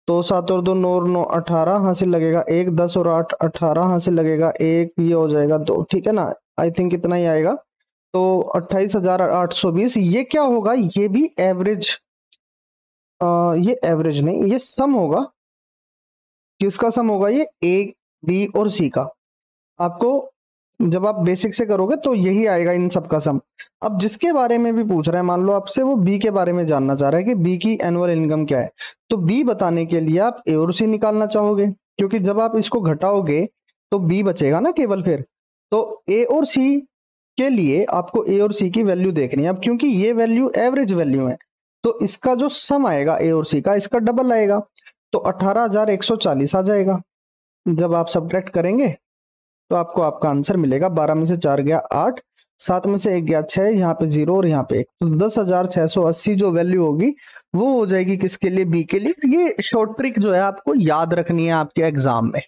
तो 7 और 2 9 और 9 18, हासिल लगेगा 1। 10 और 8 18, हासिल लगेगा 1, ये हो जाएगा 2, ठीक है ना। आई थिंक इतना ही आएगा। तो 28,820। ये क्या होगा, ये भी एवरेज, ये एवरेज नहीं, ये सम होगा। किसका सम होगा, ये ए बी और सी का। आपको जब आप बेसिक से करोगे तो यही आएगा इन सब का सम। अब जिसके बारे में भी पूछ रहा है, मान लो आपसे वो बी के बारे में जानना चाह रहा है कि बी की एनुअल इनकम क्या है, तो बी बताने के लिए आप ए और सी निकालना चाहोगे, क्योंकि जब आप इसको घटाओगे तो बी बचेगा ना केवल। फिर तो ए और सी के लिए आपको ए और सी की वैल्यू देखनी है। अब क्योंकि ये वैल्यू एवरेज वैल्यू है तो इसका जो सम आएगा ए और सी का, इसका डबल आएगा। तो 18,140 आ जाएगा। जब आप सब्ट्रैक्ट करेंगे तो आपको आपका आंसर मिलेगा। 12 में से 4 गया 8, 7 में से 1 गया 6, यहाँ पे 0 और यहाँ पे 1। तो 10,680 जो वैल्यू होगी वो हो जाएगी किसके लिए, बी के लिए। ये शॉर्ट ट्रिक जो है आपको याद रखनी है आपके एग्जाम में।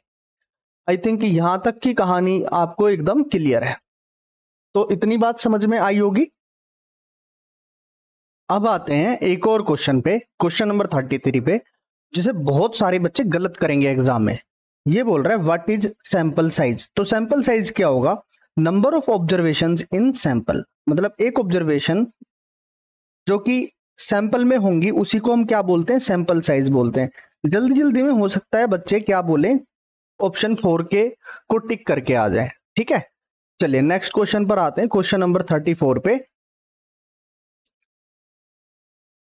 आई थिंक यहां तक की कहानी आपको एकदम क्लियर है। तो इतनी बात समझ में आई होगी। अब आते हैं एक और क्वेश्चन पे, क्वेश्चन नंबर 33 पे, जिसे बहुत सारे बच्चे गलत करेंगे एग्जाम में। ये बोल रहा है व्हाट इज सैंपल साइज। तो सैंपल साइज क्या होगा, number of observations in sample. मतलब एक ऑब्जर्वेशन जो कि सैंपल में होंगी उसी को हम क्या बोलते हैं, सैंपल साइज बोलते हैं। जल्दी जल्दी में हो सकता है बच्चे क्या बोले, ऑप्शन 4 के को टिक करके आ जाए, ठीक है। चलिए नेक्स्ट क्वेश्चन पर आते हैं, क्वेश्चन नंबर 34 पे।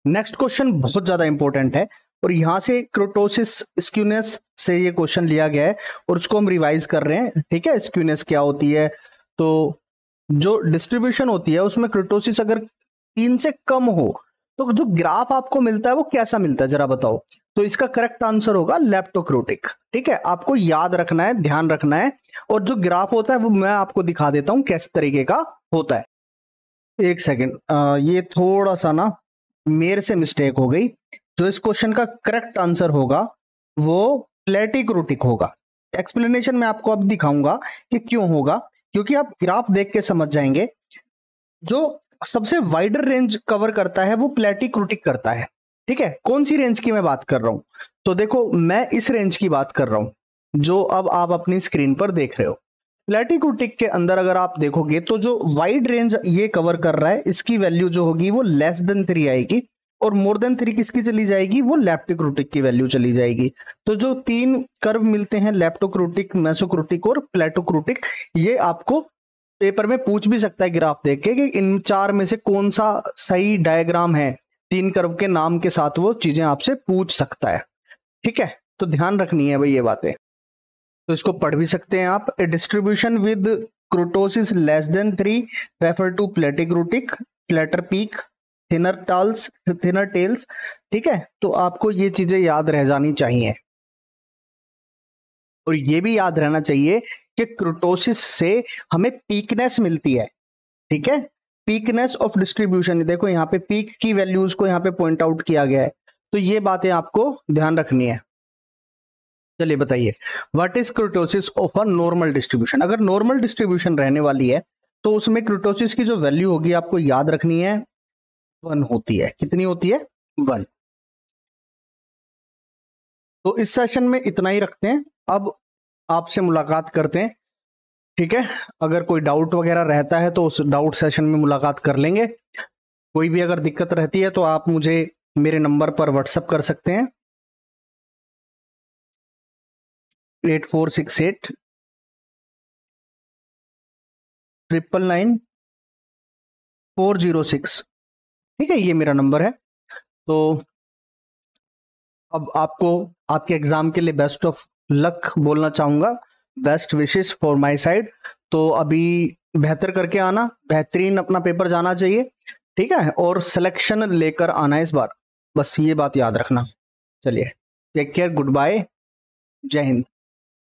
नेक्स्ट क्वेश्चन बहुत ज्यादा इंपॉर्टेंट है और यहां से क्रोटोसिस स्क्यूनेस से ये क्वेश्चन लिया गया है और उसको हम रिवाइज कर रहे हैं, ठीक है। स्क्यूनेस क्या होती है, तो जो डिस्ट्रीब्यूशन होती है उसमें क्रोटोसिस अगर 3 से कम हो तो जो ग्राफ आपको मिलता है वो कैसा मिलता है जरा बताओ। तो इसका करेक्ट आंसर होगा लेप्टोक्रोटिक, ठीक है। आपको याद रखना है, ध्यान रखना है। और जो ग्राफ होता है वो मैं आपको दिखा देता हूं किस तरीके का होता है। एक सेकेंड, ये थोड़ा सा ना मेरे से मिस्टेक हो गई। जो इस क्वेश्चन का करेक्ट आंसर होगा वो प्लेटिक्रोटिक होगा। एक्सप्लेनेशन मैं आपको अब दिखाऊंगा कि क्यों होगा, क्योंकि आप ग्राफ देख के समझ जाएंगे। जो सबसे वाइडर रेंज कवर करता है वो प्लेटिक्रोटिक करता है, ठीक है। कौन सी रेंज की मैं बात कर रहा हूं, तो देखो मैं इस रेंज की बात कर रहा हूं जो अब आप अपनी स्क्रीन पर देख रहे हो। प्लेटिक्रोटिक के अंदर अगर आप देखोगे तो जो वाइड रेंज ये कवर कर रहा है इसकी वैल्यू जो होगी वो लेस देन 3 आएगी और मोर देन 3 किसकी चली जाएगी, वो लेप्टोक्रोटिक की वैल्यू चली जाएगी। तो जो 3 कर्व मिलते हैं, लेप्टोक्रोटिक, मेसोक्रोटिक और प्लेटोक्रोटिक, ये आपको पेपर में पूछ भी सकता है ग्राफ देख के कि इन 4 में से कौन सा सही डायग्राम है। 3 कर्व के नाम के साथ वो चीजें आपसे पूछ सकता है, ठीक है। तो ध्यान रखनी है भाई ये बातें। तो इसको पढ़ भी सकते हैं आप। A distribution with kurtosis less than 3 refer to platykurtic, flatter peak, thinner tails. ठीक है, तो आपको ये चीजें याद रह जानी चाहिए और ये भी याद रहना चाहिए कि क्रोटोसिस से हमें पीकनेस मिलती है। ठीक है, पीकनेस ऑफ डिस्ट्रीब्यूशन, देखो यहाँ पे पीक की वैल्यूज को यहाँ पे पॉइंट आउट किया गया है, तो ये बातें आपको ध्यान रखनी है। चलिए बताइए, what is kurtosis of a normal distribution. अगर नॉर्मल डिस्ट्रीब्यूशन रहने वाली है तो उसमें क्रोटोसिस की जो वैल्यू होगी आपको याद रखनी है 1 होती है। कितनी होती है? 1। तो इस सेशन में इतना ही रखते हैं, अब आपसे मुलाकात करते हैं। ठीक है, अगर कोई डाउट वगैरह रहता है तो उस डाउट सेशन में मुलाकात कर लेंगे। कोई भी अगर दिक्कत रहती है तो आप मुझे मेरे नंबर पर व्हाट्सएप कर सकते हैं 8468 999 406। ठीक है, ये मेरा नंबर है। तो अब आपको आपके एग्जाम के लिए बेस्ट ऑफ लक बोलना चाहूंगा, best wishes for my side. तो अभी बेहतर करके आना, बेहतरीन अपना पेपर जाना चाहिए। ठीक है, और सिलेक्शन लेकर आना इस बार, बस ये बात याद रखना। चलिए, टेक केयर, गुड बाय, जय हिंद।